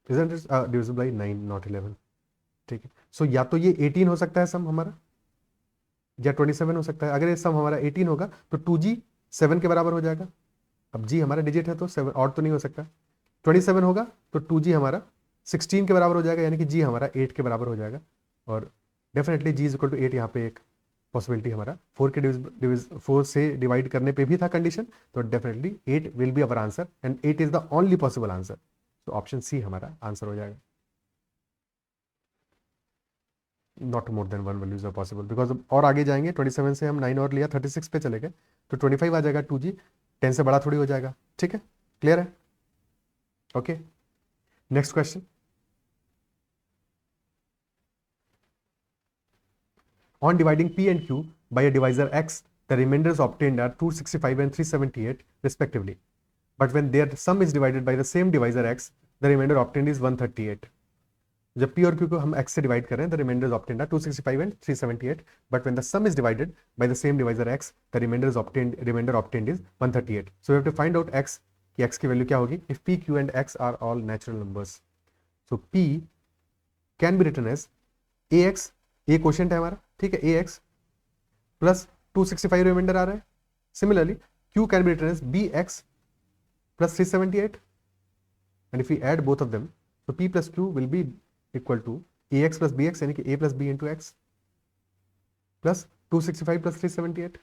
isn't it divisible by 9 not 11, ठीक है। सो या तो ये 18 हो सकता है सम हमारा, या 27 हो सकता है। अगर ये सम हमारा 18 होगा तो 2g 7 के बराबर हो जाएगा, अब जी हमारा डिजिट है तो 7 और तो नहीं हो सकता। 27 होगा तो 2g हमारा 16 के बराबर हो जाएगा, यानी कि जी हमारा 8 के बराबर हो जाएगा, और definitely G is equal to 8 यहाँ पे एक पॉसिबिलिटी हमारा 4 के 4 से डिवाइड करने पे भी था कंडीशन, तो definitely 8 will be our answer and 8 is the only possible answer, तो ऑप्शन सी हमारा आंसर हो जाएगा। Not more than 1 values are possible because और आगे जाएंगे, 27 से हम 9 और लिया, 36 पे चले गए, तो 25 आ जाएगा, 2g 10 से बड़ा थोड़ी हो जाएगा, ठीक है। क्लियर है? Okay, next question, on dividing p and q by a divisor x, the remainders obtained are 265 and 378 respectively, but when their sum is divided by the same divisor x, the remainder obtained is 138। जब p और q को हम x से divide करें, the remainders obtained are 265 and 378, but when the sum is divided by the same divisor x, the remainder obtained is 138। so we have to find out x, कि x की value क्या होगी if p q and x are all natural numbers। so p can be written as ax, a quotient है हमारा, ठीक है, ax plus 265 reminder आ रहा है। Similarly q can be written as bx plus 378, and if we add both of them तो p plus q will be equal to ax plus bx, यानी कि a plus b into x plus 265 plus 378।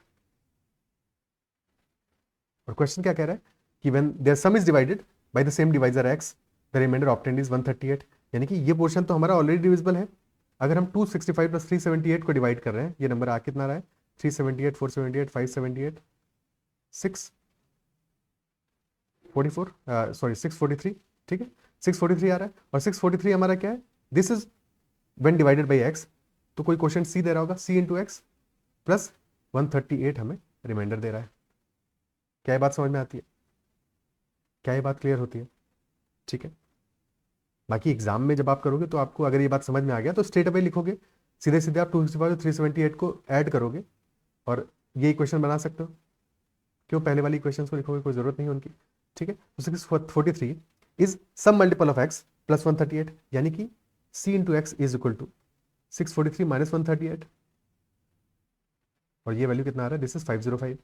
और question क्या कह रहा है कि when their sum is divided by the same divisor x the remainder obtained is 138, यानी कि ये पोर्शन तो हमारा ऑलरेडी डिविजिबल है। अगर हम 265 प्लस 378 को डिवाइड कर रहे हैं, ये नंबर आ कितना रहा है 378, 478, 578, 644 सॉरी 643, ठीक है 643 आ रहा है। और 643 हमारा क्या है, this is when divided by x, तो कोई क्वेश्चन सी दे रहा होगा c इंटू एक्स प्लस 138 हमें रिमाइंडर दे रहा है। क्या ये बात समझ में आती है? क्या ये बात क्लियर होती है? ठीक है। बाकी एग्जाम में जब आप करोगे तो आपको अगर ये बात समझ में आ गया तो स्ट्रेट अवे लिखोगे, सीधे सीधे आप 265 378 को ऐड करोगे और ये इक्वेशन बना सकते हो। क्यों पहले वाली इक्वेशंस को लिखोगे, कोई जरूरत नहीं है उनकी। ठीक है, तो 643 is some multiple of x plus 138, यानी कि c into x is equal to 643 minus 138, और ये वैल्यू कितना आ रहा है, this is 505,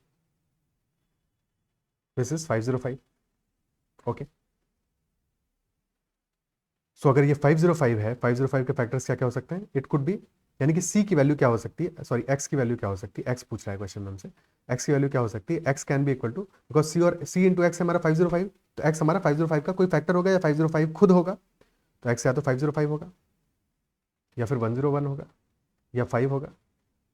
this is 505। Okay, so अगर ये 505 है, 505 के फैक्टर्स क्या क्या हो सकते हैं, इट कुड बी, यानी कि c की वैल्यू क्या हो सकती है, सॉरी x की वैल्यू क्या हो सकती है, x पूछ रहा है क्वेश्चन में हमसे, x की वैल्यू क्या हो सकती है, x can be equal to, because c और c इंटू एक्स हमारा 505, तो x हमारा 505 का कोई फैक्टर होगा या 505 खुद होगा, तो x या तो 505 होगा या फिर 101 होगा या 5 होगा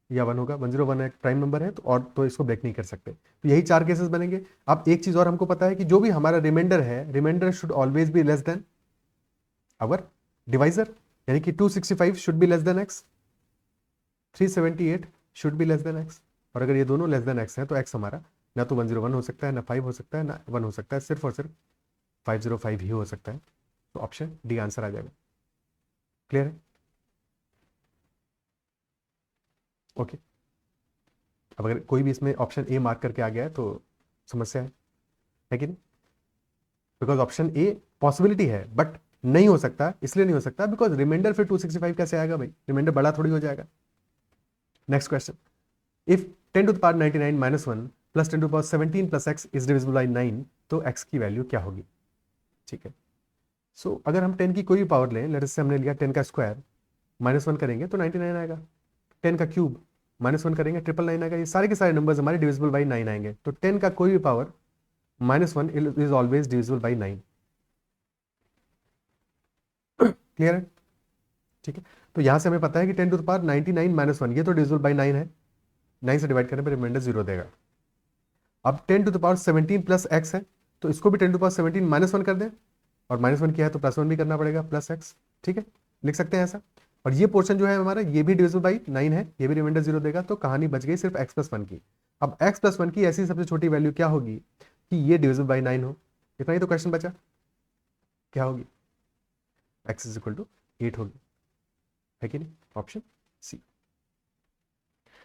या 1 होगा। 101 एक प्राइम नंबर है, तो और तो इसको ब्रेक नहीं कर सकते। तो यही 4 केसेस बनेंगे। अब एक चीज और हमको पता है कि जो भी हमारा रिमाइंडर है, reminder should always be less than our divisor, यानी कि 265 should be less than x, 378 should be less than x, और अगर ये दोनों लेस देन x है तो x हमारा ना तो 101 हो सकता है, ना 5 हो सकता है, ना 1 हो सकता है, सिर्फ और सिर्फ 505 ही हो सकता है। तो ऑप्शन डी आंसर आ जाएगा। क्लियर है? ओके, अब अगर कोई भी इसमें ऑप्शन ए मार्क करके आ गया है तो समस्या है कि नहीं? बिकॉज ऑप्शन ए पॉसिबिलिटी है बट नहीं हो सकता, इसलिए नहीं हो सकता बिकॉज रिमाइंडर फिर 265 कैसे आएगा भाई, रिमाइंडर बड़ा थोड़ी हो जाएगा। Next question, if 10 to the power 99 minus 1 plus 10 to the power 17 plus x is divisible by 9, तो x की वैल्यू क्या होगी? ठीक है, सो अगर हम 10 की कोई भी पावर लें, लेट्स से हमने लिया 10 का स्क्वायर, माइनस 1 करेंगे तो 99 आएगा, 10 का क्यूब माइनस 1 करेंगे 999 आएगा, ये सारे के सारे नंबर्स हमारे डिविजिबल बाई 9 आएंगे। तो 10 का कोई भी power minus 1 is always divisible by 9। Clear है? ठीक है, तो यहां से हमें पता है कि 10 टू द पावर 99 माइनस 1 ये तो डिविजिबल बाई 9 है, 9 से डिवाइड करने पर रिमाइंडर 0 देगा। अब 10 to the power 17 plus x है, तो इसको भी 10 टू द पावर 17 माइनस 1 कर दें, और माइनस 1 किया है तो प्लस 1 भी करना पड़ेगा, प्लस एक्स। ठीक है, लिख सकते हैं ऐसा। और ये पोर्शन जो है हमारा, ये भी डिविजिबल बाई 9 है, ये भी रिमाइंडर 0 देगा, तो कहानी बच गई सिर्फ x प्लस 1 की। अब x प्लस 1 की ऐसी सबसे छोटी वैल्यू क्या होगी कि ये डिविजिबल बाई 9 हो, इतना ही तो क्वेश्चन बचा। क्या होगी? x इज इक्वल टू 8 होगी, है कि नहीं? Option C.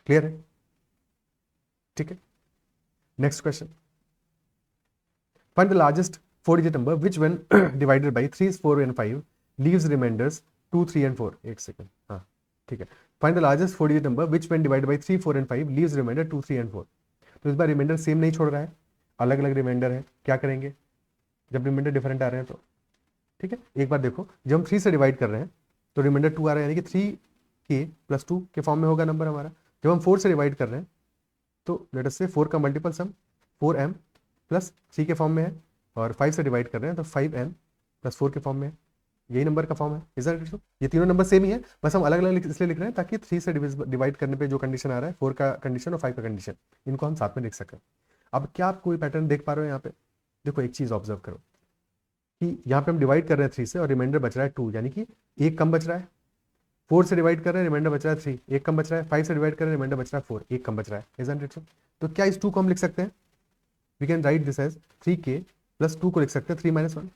क्लियर है? ठीक है, next question, find the largest 4-digit number which when divided by 3, 4 and 5 leaves reminders 2, 3 and 4। एक सेकंड, हाँ ठीक है, find the largest 4-digit number which when divided by 3, 4 and 5 leaves reminder 2, 3 and 4। तो इस बार reminder same नहीं छोड़ रहा है, अलग अलग रिमाइंडर है। क्या करेंगे जब रिमाइंडर डिफरेंट आ रहे हैं तो? ठीक है, एक बार देखो, जब हम 3 से डिवाइड कर रहे हैं तो रिमाइंडर 2 आ रहा है, यानी कि 3k प्लस 2 के फॉर्म में होगा नंबर हमारा। जब हम 4 से डिवाइड कर रहे हैं तो लेट अस से 4 का मल्टीपल सम 4m प्लस 3 के फॉर्म में है, और 5 से डिवाइड कर रहे हैं तो 5n प्लस 4 के फॉर्म में है, यही नंबर का फॉर्म है। Is that it? ये तीनों नंबर सेम ही है, बस हम अलग अलग इसलिए लिख रहे हैं ताकि 3 से डिवाइड करने पे जो कंडीशन आ रहा है, 4 का कंडीशन और 5 का कंडीशन, इनको हम साथ में लिख सकें। अब क्या आप कोई पैटर्न देख पा रहे हो यहाँ पे? देखो एक चीज ऑब्जर्व करो कि यहाँ पे हम डिवाइड कर रहे हैं 3 से और रिमाइंडर बच रहा है 2, यानी कि एक कम बच रहा है। 4 से डिवाइड कर रहे हैं, रिमाइंडर बच रहा है 3, एक कम बच रहा है। 5 से डिवाइड कर रहे हैं, रिमाइंडर बच रहा है 4, एक कम बच रहा है। Is that it? तो क्या इस 2 को हम लिख सकते हैं? We can write this as 3k plus 2 को लिख सकते हैं 3 माइनस 1,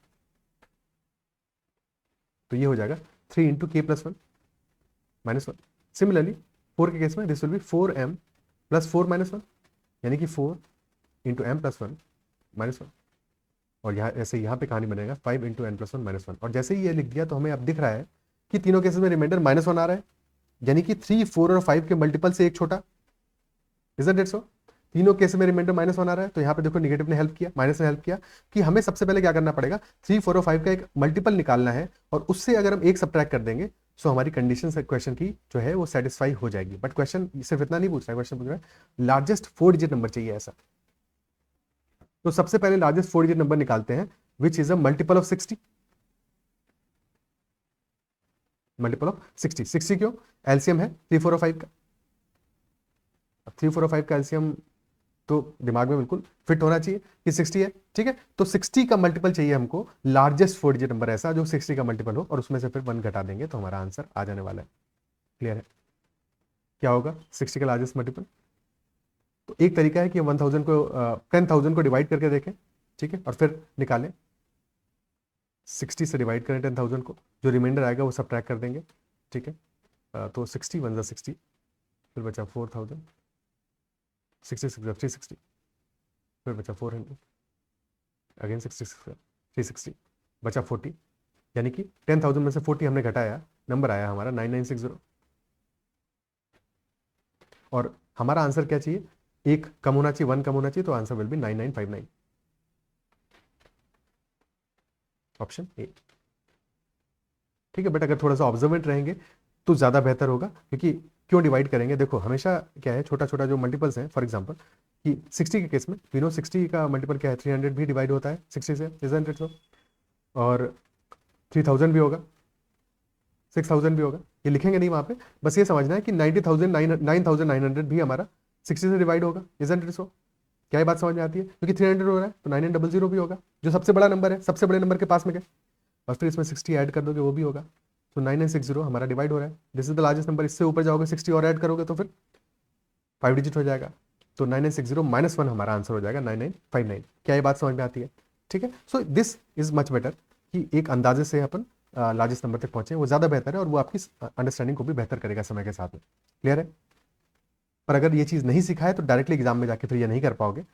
तो ये हो जाएगा 3 into k plus 1 minus 1। Similarly 4 के केस में this will be 4m plus 4 minus 1, यानी कि 4 इंटू m प्लस 1 माइनस 1, और यहाँ ऐसे यहाँ पे कहानी बनेगा 5 इंटू n प्लस 1 माइनस 1। और जैसे ही ये लिख दिया तो हमें अब दिख रहा है कि तीनों केसेस में रिमाइंडर माइनस 1 आ रहा है, यानी कि 3, 4 और 5 के मल्टीपल से एक छोटा। Is that so? तीनों केस में रिमाइंडर माइनस 1 आ रहा है, तो यहाँ पे देखो निगेटिव ने हेल्प किया, माइनस ने हेल्प किया कि हमें सबसे पहले क्या करना पड़ेगा, 3, 4 और 5 का एक मल्टीपल निकालना है, और उससे अगर हम एक सब्ट्रैक्ट कर देंगे सो हमारी कंडीशन क्वेश्चन की जो है वो सेटिस्फाई हो जाएगी। बट क्वेश्चन सिर्फ इतना नहीं पूछ रहा है, क्वेश्चन पूछ रहा है लार्जेस्ट 4-digit नंबर चाहिए ऐसा। तो सबसे पहले लार्जेस्ट 4 डिजिट नंबर निकालते हैं which is a multiple of 60, multiple of 60। 60 क्यों? एलसीएम है 3 4 और 5 का। अब 3 4 और 5 का एलसीएम तो दिमाग में बिल्कुल फिट होना चाहिए कि 60 है, ठीक है। तो 60 का मल्टीपल चाहिए हमको, लार्जेस्ट 4 डिजिट नंबर ऐसा जो 60 का मल्टीपल हो, और उसमें से फिर 1 घटा देंगे तो हमारा आंसर आ जाने वाला है। क्लियर है? क्या होगा 60 का लार्जेस्ट मल्टीपल? तो एक तरीका है कि 1000 को 10,000 को डिवाइड करके देखें, ठीक है, और फिर निकालें। 60 से डिवाइड करें 10,000 को, जो रिमाइंडर आएगा वो सब ट्रैक कर देंगे, ठीक है। तो 60 1 60, फिर बचा 4000, 66 360, फिर बचा 400, अगेन 66 360, बचा 40, यानी कि 10,000 में से 40 हमने घटाया, नंबर आया हमारा 9960। और हमारा आंसर क्या चाहिए? एक कम होना चाहिए, 1 कम होना चाहिए, तो answer will B 9959, option A. ठीक है, बट अगर थोड़ा सा ऑब्जर्वेंट रहेंगे तो ज़्यादा बेहतर होगा, क्योंकि क्यों डिवाइड करेंगे? देखो हमेशा क्या है, छोटा छोटा जो मल्टीपल्स हैं, फॉर एग्जांपल कि 60 के केस में वी नो 60 का मल्टीपल क्या है, 300 भी डिवाइड होता है 60 से, इजंट इट सो? और 3000 भी होगा, 6000 भी होगा, ये लिखेंगे नहीं वहाँ पे, बस ये समझना है कि 90,000 9,900 भी हमारा 60 से डिवाइड होगा, इजंट इट सो? क्या ये बात समझ में आती है? क्योंकि 300 हो रहा है तो 9900 भी होगा, जो सबसे बड़ा नंबर है, सबसे बड़े नंबर के पास में गए, और फिर इसमें 60 ऐड कर दोगे वो भी होगा, तो 9960 हमारा डिवाइड हो रहा है, this is the largest number. इससे ऊपर जाओगे 60 और ऐड करोगे तो फिर 5 डिजिट हो जाएगा, तो 9960 -1 हमारा आंसर हो जाएगा 9959। क्या ये बात समझ में आती है? ठीक है, सो दिस इज मच बेटर कि एक अंदाजे से अपन लार्जेस्ट नंबर तक पहुंचे, वो ज़्यादा बेहतर है, और वो आपकी अंडरस्टैंडिंग को भी बेहतर करेगा समय के साथ में। क्लियर है? पर अगर ये चीज़ नहीं सीखा है तो डायरेक्टली एग्जाम में जाके फिर ये नहीं कर पाओगे,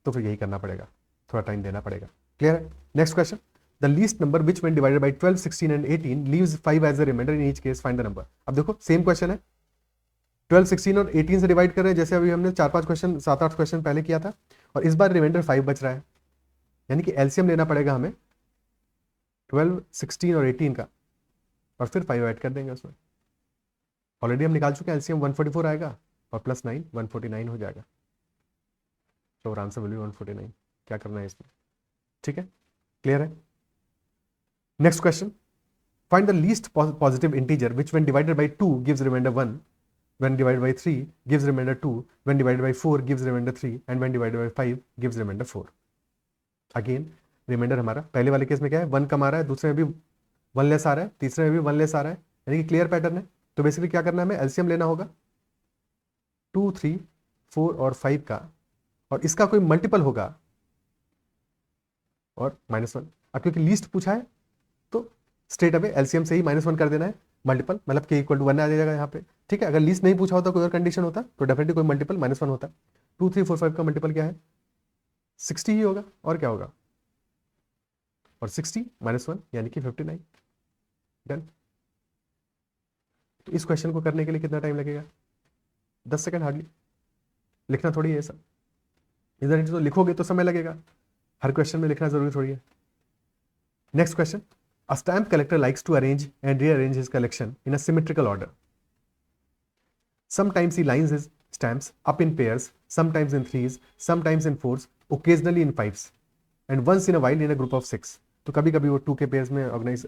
तो फिर यही करना पड़ेगा, थोड़ा टाइम देना पड़ेगा। क्लियर है? Next question, the least number which when divided by 12 16 and 18 leaves 5 as a reminder in each case, find the number. अब देखो सेम क्वेश्चन है, 12 16 और 18 से डिवाइड कर रहे हैं, जैसे अभी हमने 4-5 क्वेश्चन 7-8 क्वेश्चन पहले किया था, और इस बार रिमाइंडर 5 बच रहा है, यानी कि एलसीएम लेना पड़ेगा हमें 12 16 और 18 का, और फिर 5 ऐड कर देंगे उसमें। ऑलरेडी हम निकाल चुके हैं, एलसीएम 144 आएगा, और +9 149 हो जाएगा, तो आंसर विल बी 149। क्या करना है इसमें? ठीक है, क्लियर है? Next question, find the least positive integer which when divided by 2 gives reminder 1, when divided by 3 gives remainder 2, when divided by 4 gives remainder 3, and when divided by 5 gives remainder 4। Again reminder हमारा पहले वाले case में क्या है, 1 कम आ रहा है, दूसरे में भी 1 लेस आ रहा है, तीसरे में भी 1 लेस आ रहा है, यानी कि क्लियर पैटर्न है। तो बेसिकली क्या करना है, हमें एलसीएम लेना होगा 2 3 4 और 5 का, और इसका कोई मल्टीपल होगा, और -1। अब क्योंकि लीस्ट पूछा है तो स्ट्रेट अवे एलसीएम से ही -1 कर देना है, मल्टीपल मतलब के इक्वल टू 1 आ जाएगा यहाँ पे। ठीक है, अगर लीस्ट नहीं पूछा होता, कोई और कंडीशन होता, तो डेफिनेटली कोई मल्टीपल -1 होता। 2 3 4 5 का मल्टीपल क्या है, 60 ही होगा, और क्या होगा, और 60 -1 यानी कि 59। डन। तो इस क्वेश्चन को करने के लिए कितना टाइम लगेगा? 10 सेकंड हार्डली। लिखना थोड़ी है सब, इधर तो लिखोगे तो समय लगेगा, हर क्वेश्चन में लिखना जरूरी थोड़ी है। Next question, a stamp collector likes to arrange and rearrange his collection in a symmetrical order. Sometimes he lines his stamps up in pairs, sometimes in threes, sometimes in fours, occasionally in fives, and once in a while in a group of 6। तो कभी कभी वो 2 के pairs में organise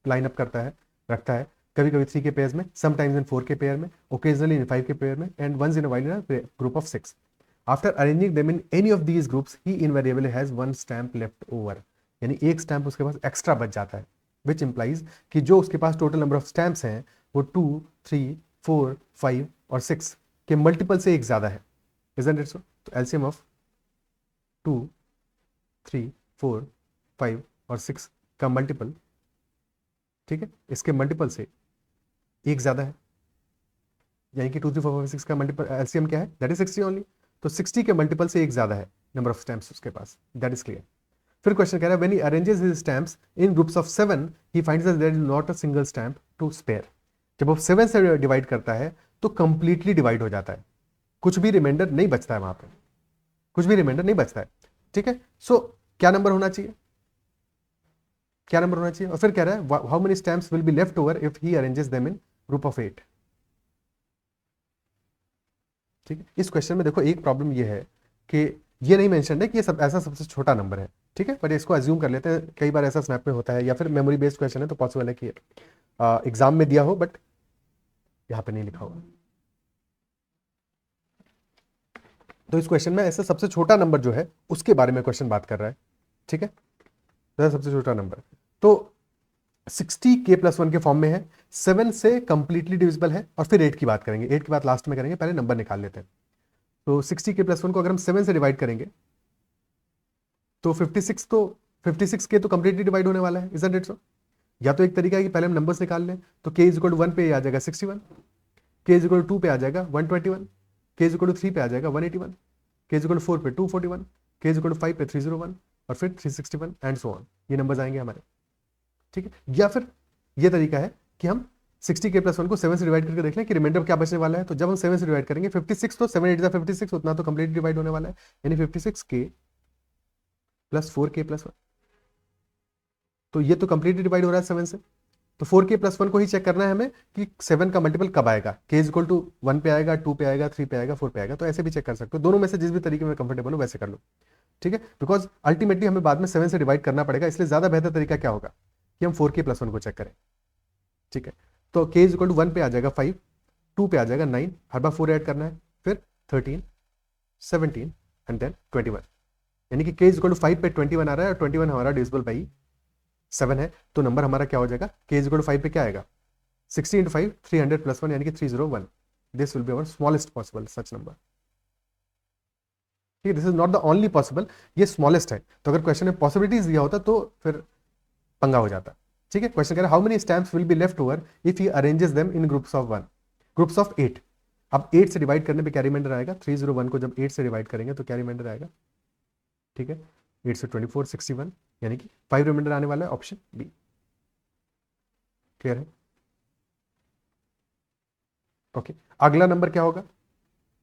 line up करता है, रखता है, कभी कभी 3 के पेयर्स में, समटाइम्स इन 4 के पेयर में, occasionally in 5 के पेयर में, and once in a while in a group of 6। After arranging them in any of these groups, he invariably has one stamp left over। यानी एक stamp उसके पास extra बच जाता है, विच इंप्लाइज कि जो उसके पास टोटल नंबर ऑफ स्टैम्प्स हैं वो 2 3 4 5 और 6 के मल्टीपल से एक ज्यादा है, इजंट इट सो? तो एलसीएम ऑफ 2 3 4 5 और 6 का मल्टीपल, ठीक है, इसके मल्टीपल से एक ज्यादा है, यानी कि 2 3 4 5 6 का मल्टीपल एलसीएम क्या है, दैट इज 60 ओनली। तो 60 के मल्टीपल से एक ज्यादा है नंबर ऑफ स्टैम्प्स उसके पास, दैट इज क्लियर। फिर क्वेश्चन कह रहा है, when he arranges his stamps in groups of 7 he finds that there is not a single stamp to spare. जब वो 7 से डिवाइड करता है तो कंप्लीटली डिवाइड हो जाता है, कुछ भी रिमाइंडर नहीं बचता है वहां पे, कुछ भी रिमाइंडर नहीं बचता है। ठीक है, सो क्या नंबर होना चाहिए, क्या नंबर होना चाहिए? और फिर कह रहा है, how many stamps will be left over if he arranges them in group of 8। ठीक है, इस क्वेश्चन में देखो एक प्रॉब्लम ये है कि ये नहीं मेंशन है कि ये सब ऐसा सबसे छोटा नंबर है, ठीक है, बट इसको अज्यूम कर लेते हैं, कई बार ऐसा स्नैप में होता है या फिर मेमोरी बेस्ड क्वेश्चन है तो पॉसिबल है कि एग्जाम में दिया हो बट यहाँ पे नहीं लिखा होगा। तो इस क्वेश्चन में ऐसा सबसे छोटा नंबर जो है उसके बारे में क्वेश्चन बात कर रहा है, ठीक है, तो सबसे छोटा नंबर तो 60k+1 के फॉर्म में है, 7 से कंप्लीटली डिविजिबल है, और फिर 8 की बात करेंगे, 8 की बात लास्ट में करेंगे, पहले नंबर निकाल लेते हैं। तो 60k+1 को अगर हम 7 से डिवाइड करेंगे तो 56k तो कंप्लीटली डिवाइड होने वाला है, इजंट इट सो? या तो एक तरीका है कि पहले हम नंबर्स निकाल लें, तो k इज इक्वल टू 1 पे आ जाएगा 61, k इज इक्वल टू 2 पे आ जाएगा 121, k इज इक्वल टू 3 पे आ जाएगा 181, k इज इक्वल टू 4 पे 241, k इज इक्वल टू 5 पे 301 और फिर 361 एंड सो ऑन, ये नंबर्स आएंगे हमारे, ठीक है। या फिर ये तरीका है कि हम 60k+1 को 7 से डिवाइड करके देख लें कि रिमाइंडर क्या बचने वाला है, तो जब हम 7 से डिवाइड करेंगे 56 तो 7 8 56 उतना तो कंप्लीट डिवाइड होने वाला है, यानी 56k + 4k+1, तो ये तो कंप्लीटली डिवाइड हो रहा है 7 से, तो 4k+1 को ही चेक करना है हमें कि 7 का मल्टीपल कब आएगा, k इज इक्वल टू 1 पे आएगा, 2 पे आएगा, 3 पे आएगा, 4 पे आएगा, तो ऐसे भी चेक कर सकते हो, दोनों में से जिस भी तरीके में कंफर्टेबल हो वैसे कर लो, ठीक है, बिकॉज अल्टीमेटली हमें बाद में 7 से डिवाइड करना पड़ेगा, इसलिए ज्यादा बेहतर तरीका क्या होगा कि हम 4k+1 को चेक करें, ठीक है। तो k इज इक्वल टू 1 पे आ जाएगा 5, 2 पे आ जाएगा 9, हर बार 4 ऐड करना है, फिर 13, 17 एंड देन 21, यानी कि k इज इक्वल टू 5 पे 21 आ रहा है और 21 हमारा डिविजिबल बाई 7 है, तो नंबर हमारा क्या हो जाएगा, k इज इक्वल टू 5 पे क्या आएगा 60 × 5 300+1 यानी कि 301, this will be our smallest possible such number, ठीक है, this is not the only possible, ये स्मॉलेस्ट है, तो अगर क्वेश्चन में पॉसिबिलिटीज दिया होता तो फिर पंगा हो जाता, ठीक है। क्वेश्चन कह रहा है how many stamps will be left over if he arranges them in groups of 1, groups of 8, अब 8 से डिवाइड करने पे क्या रिमाइंडर आएगा, 301 को जब 8 से डिवाइड करेंगे तो क्या रिमाइंडर आएगा, ठीक है, 8 से 24 61, यानी कि 5 रिमाइंडर आने वाला है, ऑप्शन बी, क्लियर है, ओके। अगला नंबर क्या होगा,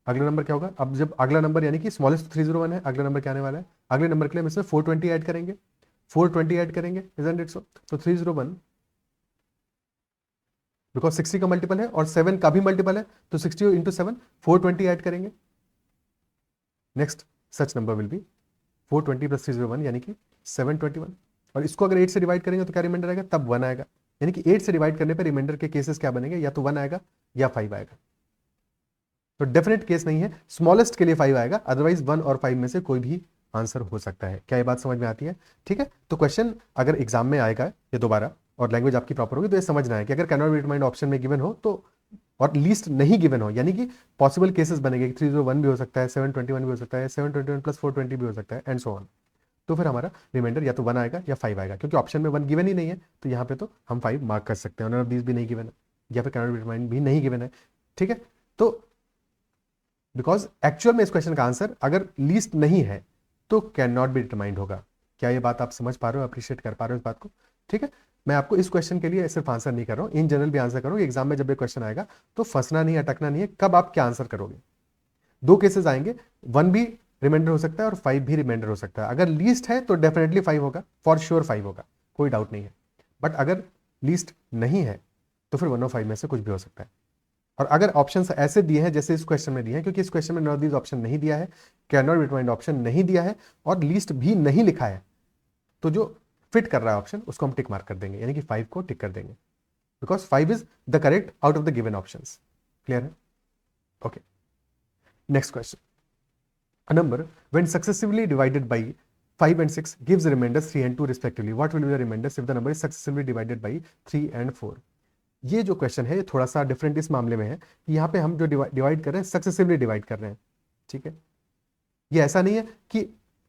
अगला नंबर क्या होगा, अब जब अगला नंबर यानी कि स्मॉलेस्ट 301 है, अगला नंबर क्या आने वाला है, अगले नंबर के लिए हम इसमें 420 ऐड करेंगे, 420 ऐड करेंगे, इजंट इट सो, तो 301 बिकॉज 60 का मल्टीपल है और 7 का भी मल्टीपल है, तो 60 इंटू 7 420 ऐड करेंगे, next such number will be 420 + 301 यानी कि 721, और इसको अगर 8 से डिवाइड करेंगे तो क्या रिमाइंडर आएगा, तब 1 आएगा, यानी कि 8 से डिवाइड करने पर रिमाइंडर के केसेस क्या बनेंगे, या तो 1 आएगा या 5 आएगा, तो डेफिनेट केस नहीं है, स्मॉलेस्ट के लिए 5 आएगा, अदरवाइज 1 और 5 में से कोई भी आंसर हो सकता है, क्या ये बात समझ में आती है, ठीक है। तो क्वेश्चन अगर एग्जाम में आएगा ये दोबारा और लैंग्वेज आपकी प्रॉपर होगी तो ये समझना है कि अगर can not be determined option में गिवन हो तो, और लीस्ट नहीं गिवन हो, यानी कि पॉसिबल केसेस बनेंगे, 301 भी हो सकता है, 721 भी हो सकता है, 721 + 420 भी हो सकता है एंड सो ऑन, तो फिर हमारा रिमाइंडर या तो 1 आएगा या 5 आएगा, क्योंकि ऑप्शन में 1 गिवन ही नहीं है, तो यहाँ पे तो हम 5 मार्क कर सकते हैं, और दीज भी नहीं गिवन है, या फिर कैन नॉट बी डिटरमाइंड भी नहीं गिवन है, ठीक है। तो बिकॉज एक्चुअल में इस क्वेश्चन का आंसर अगर लीस्ट नहीं है तो कैन नॉट बी डिटरमाइंड होगा, क्या ये बात आप समझ पा रहे हो, अप्रिशिएट कर पा रहे हो इस बात को, ठीक है। मैं आपको इस क्वेश्चन के लिए सिर्फ आंसर नहीं कर रहा हूँ, इन जनरल भी आंसर कर रहा हूँ, एग्जाम में जब ये क्वेश्चन आएगा तो फंसना नहीं, अटकना नहीं है, कब आप क्या आंसर करोगे, दो केसेस आएंगे, 1 भी रिमाइंडर हो सकता है और 5 भी रिमाइंडर हो सकता है, अगर लीस्ट है तो डेफिनेटली 5 होगा, फॉर श्योर 5 होगा, कोई डाउट नहीं है, बट अगर लीस्ट नहीं है तो फिर 1 और 5 में से कुछ भी हो सकता है, और अगर ऑप्शंस ऐसे दिए हैं जैसे इस क्वेश्चन में दिए हैं, क्योंकि इस क्वेश्चन में नॉट ऑफ दीज ऑप्शन नहीं दिया है, can not be determined option नहीं दिया है और लीस्ट भी नहीं लिखा है, तो जो फिट कर रहा है ऑप्शन उसको हम टिक मार्क कर देंगे, यानी कि 5 को टिक कर देंगे, because 5 is the correct out of the given options, clear है, okay. Next question, a number when successively divided by 5 and 6 gives remainders 3 and 2 respectively, what will be the remainders if the number is successively divided by 3 and 4, ये जो question है ये थोड़ा सा different इस मामले में है कि यहाँ पे हम जो डिवाइड कर रहे हैं सक्सेसिवली डिवाइड कर रहे हैं, ठीक है, ये ऐसा नहीं है कि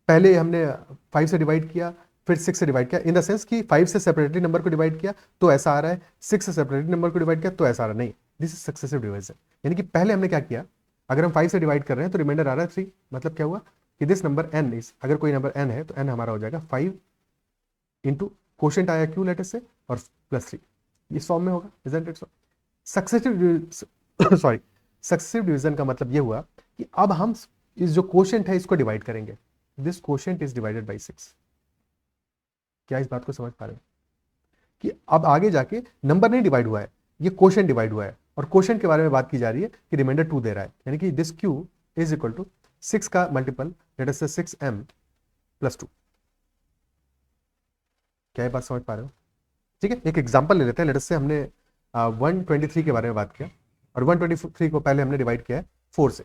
पहले हमने 5 से डिवाइड किया फिर 6 से डिवाइड किया, इन द सेंस कि 5 से सेपरेटली नंबर को डिवाइड किया तो ऐसा आ रहा है, 6 से सेपरेटली नंबर को डिवाइड किया तो ऐसा आ रहा है, नहीं, दिस इज सक्सेसिव डिवीजन, यानी कि पहले हमने क्या किया, अगर हम 5 से डिवाइड कर रहे हैं तो रिमाइंडर आ रहा है 3, मतलब क्या हुआ कि दिस नंबर n इज, अगर कोई नंबर n है तो n हमारा हो जाएगा 5 इंटू क्वोशिएंट आया q लेटर से और +3, इस फॉर्म में होगा, isn't it so. Successive sorry successive division का मतलब ये हुआ कि अब हम इस जो क्वोशिएंट है इसको डिवाइड करेंगे, this quotient is divided bye 6, क्या इस बात को समझ पा रहे हैं कि अब आगे जाके नंबर नहीं डिवाइड हुआ है, ये क्वोशिएंट डिवाइड हुआ है, और क्वोशिएंट के बारे में बात की जा रही है कि रिमाइंडर 2 दे रहा है, यानी कि this q is equal to 6 का मल्टीपल लेट अस से 6m + 2। क्या ये बात समझ पा रहे हो? ठीक है, एक एग्जांपल ले लेते हैं। लेट अस से हमने 123 के बारे में बात किया, और 123 को पहले हमने डिवाइड किया है 4 से।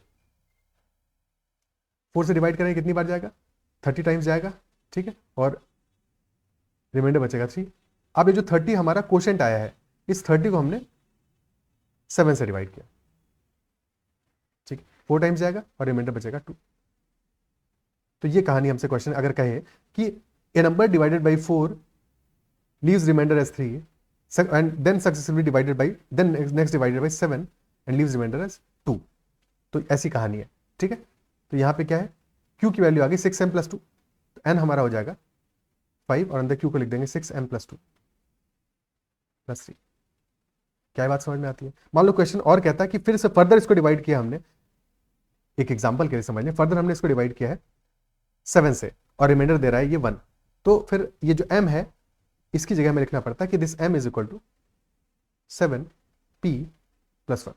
4 से डिवाइड करेंगे कितनी बार जाएगा? 30 टाइम्स जाएगा, ठीक है, और रिमाइंडर बचेगा 3। अब ये जो 30 हमारा क्वोशेंट आया है, इस 30 को हमने 7 से डिवाइड किया, ठीक है, 4 टाइम्स जाएगा और रिमाइंडर बचेगा 2। तो ये कहानी हमसे क्वेश्चन अगर कहे कि a number divided by 4 leaves remainder as 3 and then successively divided by then next divided by 7 and leaves remainder as 2, तो ऐसी कहानी है, ठीक है। तो यहाँ पे क्या है, q की वैल्यू आ गई 6m + 2, तो n हमारा हो जाएगा 5 और अंदर q को लिख देंगे 6m + 2 + 3। क्या बात समझ में आती है? मान लो क्वेश्चन और कहता है कि फिर से फर्दर इसको डिवाइड किया हमने, एक एग्जांपल के लिए समझ लें, फर्दर हमने इसको डिवाइड किया है 7 से और रिमाइंडर दे रहा है ये 1, तो फिर ये जो m है इसकी जगह में लिखना पड़ता है कि this m is equal to 7p + 1,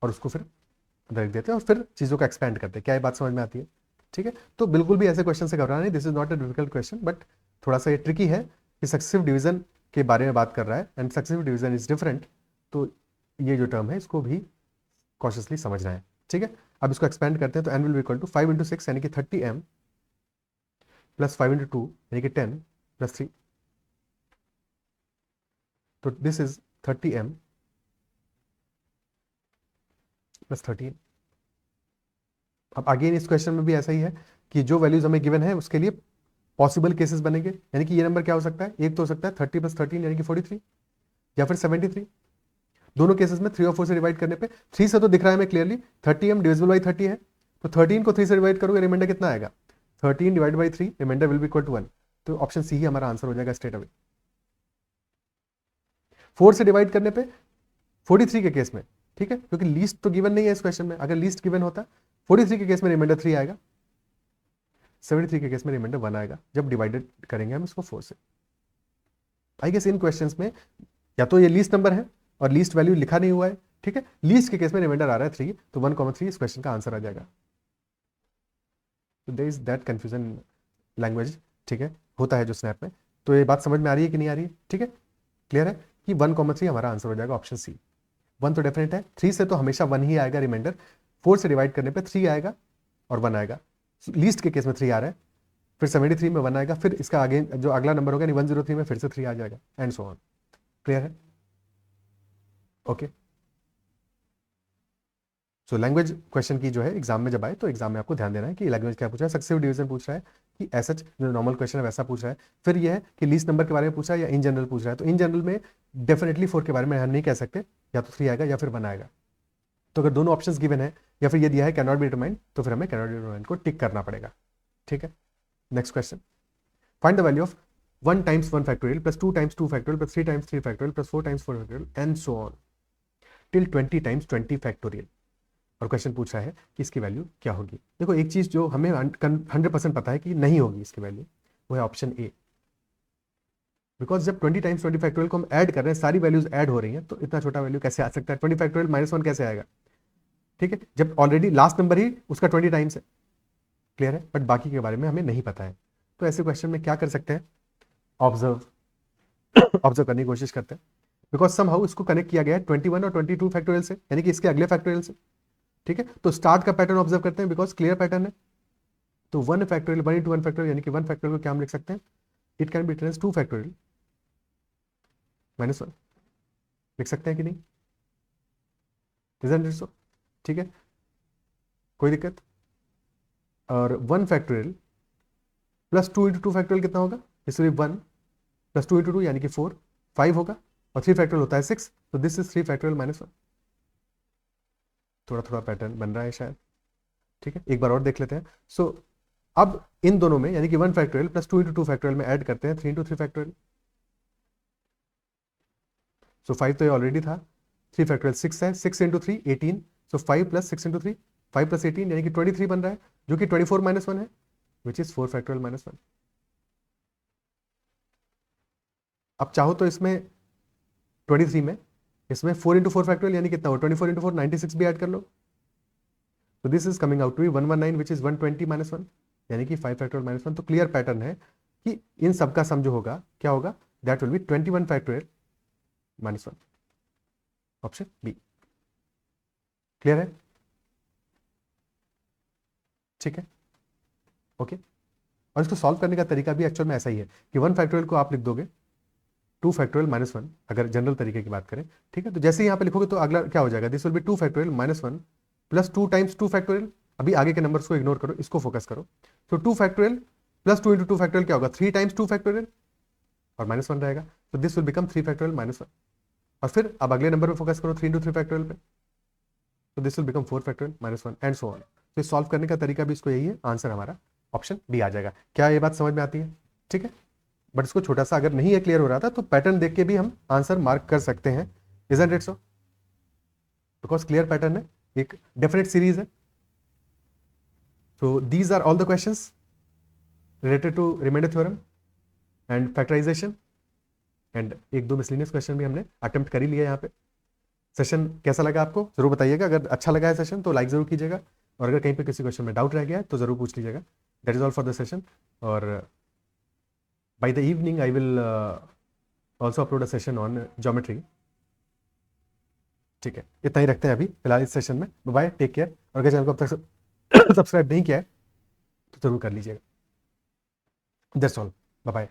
और उसको फिर रख देते हैं और फिर चीज़ों का एक्सपेंड करते हैं। क्या ये बात समझ में आती है? ठीक है, तो बिल्कुल भी ऐसे क्वेश्चन से घबराना नहीं, this is not a difficult question, but थोड़ा सा ये ट्रिकी है कि सक्सेसिव डिवीजन के बारे में बात कर रहा है and successive division is different, तो ये जो टर्म है इसको भी कॉशियसली समझना है, ठीक है। अब इसको एक्सपेंड करते हैं, तो n will be equal to 5 × 6 यानी कि 30m + 5 × 2 यानी कि 10 + 3, तो दिस इज 30m + 13। अब अगेन इस क्वेश्चन में भी ऐसा ही है कि जो वैल्यूज हमें गिवन है उसके लिए पॉसिबल केसेस बनेंगे, यानी कि ये नंबर क्या हो सकता है, एक तो हो सकता है 30 + 13 यानी कि 43, या फिर 73। दोनों केसेस में 3 और 4 से डिवाइड करने पे 3 से तो दिख रहा है हमें क्लियरली 30m डिविजिबल बाई 30 है, तो 13 को 3 से डिवाइड करोगे रिमाइंडर कितना आएगा, 13 divide by 3, reminder will be equal to 1, तो ऑप्शन सी ही हमारा आंसर हो जाएगा स्ट्रेट अवे। 4 से डिवाइड करने पे 43 के केस में, ठीक है, क्योंकि लीस्ट तो गिवन नहीं है इस क्वेश्चन में, अगर लीस्ट गिवन होता 43 के केस में रिमाइंडर 3 आएगा, 73 के केस में रिमाइंडर 1 आएगा जब डिवाइडेड करेंगे हम इसको 4 से। आई गेस इन क्वेश्चंस में या तो ये लीस्ट नंबर है और लीस्ट वैल्यू लिखा नहीं हुआ है, ठीक है, लीस्ट के केस में रिमाइंडर आ रहा है 3, तो 1,3 इस क्वेश्चन का आंसर आ जाएगा। तो there is that confusion language, ठीक है, होता है जो स्नैप में। तो ये बात समझ में आ रही है कि नहीं आ रही है? ठीक है, क्लियर है कि 1,3 हमारा आंसर हो जाएगा ऑप्शन सी। 1 तो डेफिनेट है, 3 से तो हमेशा 1 ही आएगा रिमाइंडर, 4 से डिवाइड करने पे 3 आएगा और 1 आएगा, लीस्ट के केस में 3 आ रहा है, फिर 73 में 1 आएगा, फिर इसका आगे जो अगला नंबर होगा 103 में फिर से 3 आ जाएगा, एंड सो ऑन। क्लियर है? ओके। सो लैंग्वेज क्वेश्चन की जो है एग्जाम में जब आए तो एग्जाम में आपको ध्यान देना है कि लैंग्वेज क्या पूछा है, सक्सेसिव डिवीजन पूछ रहा है कि ऐसा जो नॉर्मल क्वेश्चन है वैसा पूछ रहा है, फिर यह है कि लीस्ट नंबर के बारे में पूछा है या इन जनरल पूछ रहा है। तो इन जनरल में डेफिनेटली 4 के बारे में हम नहीं कह सकते, या तो 3 आएगा या फिर 1 आएगा। तो अगर दोनों ऑप्शंस गिवन है या फिर ये दिया है कैन नॉट बी डिटरमाइंड, तो फिर हमें कैन नॉट बी डिटरमाइंड को टिक करना पड़ेगा, ठीक है। Next question, find the value of 1 × 1 factorial + 2 × 2 factorial + 3 × 3 factorial + 4 × 4 factorial and so on till 20 × 20 factorial. और क्वेश्चन पूछ रहा है कि इसकी वैल्यू क्या होगी। देखो एक चीज जो हमें 100% पता है कि नहीं होगी इसकी वैल्यू, वो है ऑप्शन ए, बिकॉज जब 20 × 20 फैक्टोरियल को हम ऐड कर रहे हैं, सारी वैल्यूज ऐड हो रही हैं, तो इतना छोटा वैल्यू कैसे आ सकता है? 20 फैक्टोरियल -1 कैसे आएगा? ठीक है, जब ऑलरेडी लास्ट नंबर ही उसका 20 टाइम्स है। क्लियर है? बट बाकी के बारे में हमें नहीं पता है, तो ऐसे क्वेश्चन में क्या कर सकते हैं, ऑब्जर्व करने की कोशिश करते हैं, बिकॉज समहाउ इसको कनेक्ट किया गया है 21 और 22 फैक्टोरियल से, यानी कि इसके अगले फैक्टोरियल से, ठीक है। तो स्टार्ट का पैटर्न ऑब्जर्व करते हैं, बिकॉज क्लियर पैटर्न है। तो 1 फैक्टोरियल 1 × 1 फैक्टोरियल यानी कि 1 फैक्टोरियल को क्या हम लिख सकते हैं, it can be written as 2 factorial -1, लिख सकते हैं कि नहीं? Isn't it so? ठीक है, कोई दिक्कत? और 1 फैक्टोरियल + 2 × 2 फैक्टोरियल कितना होगा, इसलिए 1 + 2 × 2 यानी कि 4, 5 होगा, और 3 फैक्टोरियल होता है 6, तो दिस इज 3 फैक्टोरियल -1। थोड़ा थोड़ा पैटर्न बन रहा है शायद, ठीक है, एक बार और देख लेते हैं। सो अब इन दोनों में यानी कि 1 फैक्टोरियल + 2 × 2 फैक्टोरियल में ऐड करते हैं 3 × 3 फैक्टोरियल। सो 5 तो ये ऑलरेडी था, 3 फैक्टोरियल 6 है, 6 × 3 18, सो 5 + 6 × 3 5 + 18 यानी कि 23 बन रहा है, जो कि 24 - 1 है, विच इज 4 फैक्टोरियल -1। अब चाहो तो इसमें 23 में इसमें 4 × 4 फैक्टोरियल यानी कितना हो, 24 × 4 96 भी ऐड कर लो, तो this is coming out to be 119 which is 120 minus 1, यानी कि 5 फैक्टोरियल माइनस 1। तो क्लियर पैटर्न है कि इन सबका सम जो होगा क्या होगा, that will be 21 factorial minus 1, option B. Clear है? ठीक है, ओके। और इसको सॉल्व करने का तरीका भी एक्चुअल में ऐसा ही है कि 1 फैक्टोरियल को आप लिख दोगे 2 फैक्टोरियल माइनस 1, अगर जनरल तरीके की बात करें, ठीक है। तो जैसे ही यहाँ पे लिखोगे तो अगला क्या हो जाएगा, this will be 2 factorial minus 1 plus 2 times 2 factorial. अभी आगे के नंबर्स को इग्नोर करो, इसको फोकस करो। तो 2 फैक्टोरियल प्लस 2 इंटू 2 फैक्टोरियल क्या होगा, 3 टाइम्स 2 फैक्टोरियल और माइनस 1 रहेगा। तो this will become 3 factorial minus 1। और फिर अब अगले नंबर पे फोकस करो 3 इंटू 3 फैक्टोरियल पे, तो this will become 4 factorial minus 1 and so on. तो सॉल्व करने का तरीका भी इसको यही है, आंसर हमारा ऑप्शन बी आ जाएगा। क्या ये बात समझ में आती है? ठीक है, बट इसको छोटा सा अगर नहीं है क्लियर हो रहा था तो पैटर्न देख के भी हम आंसर मार्क कर सकते हैं, isn't it so? Because clear pattern है, एक डेफिनेट सीरीज है। So these are all the questions related to reminder theorem and factorization, and एक दो मिसलिनियस क्वेश्चन भी हमने अटेम्प्ट कर ही लिया यहाँ पे। सेशन कैसा लगा आपको जरूर बताइएगा, अगर अच्छा लगा है सेशन तो लाइक जरूर कीजिएगा, और अगर कहीं पे किसी क्वेश्चन में डाउट रह गया है तो जरूर पूछ लीजिएगा। That is all for the session, और by the evening I will also upload a session on geometry। ठीक है, इतना ही रखते हैं अभी फिलहाल इस सेशन में। Bye, take care. और अगर चैनल को अब तक सब्सक्राइब नहीं किया है तो जरूर कर लीजिएगा। That's all, bye bye.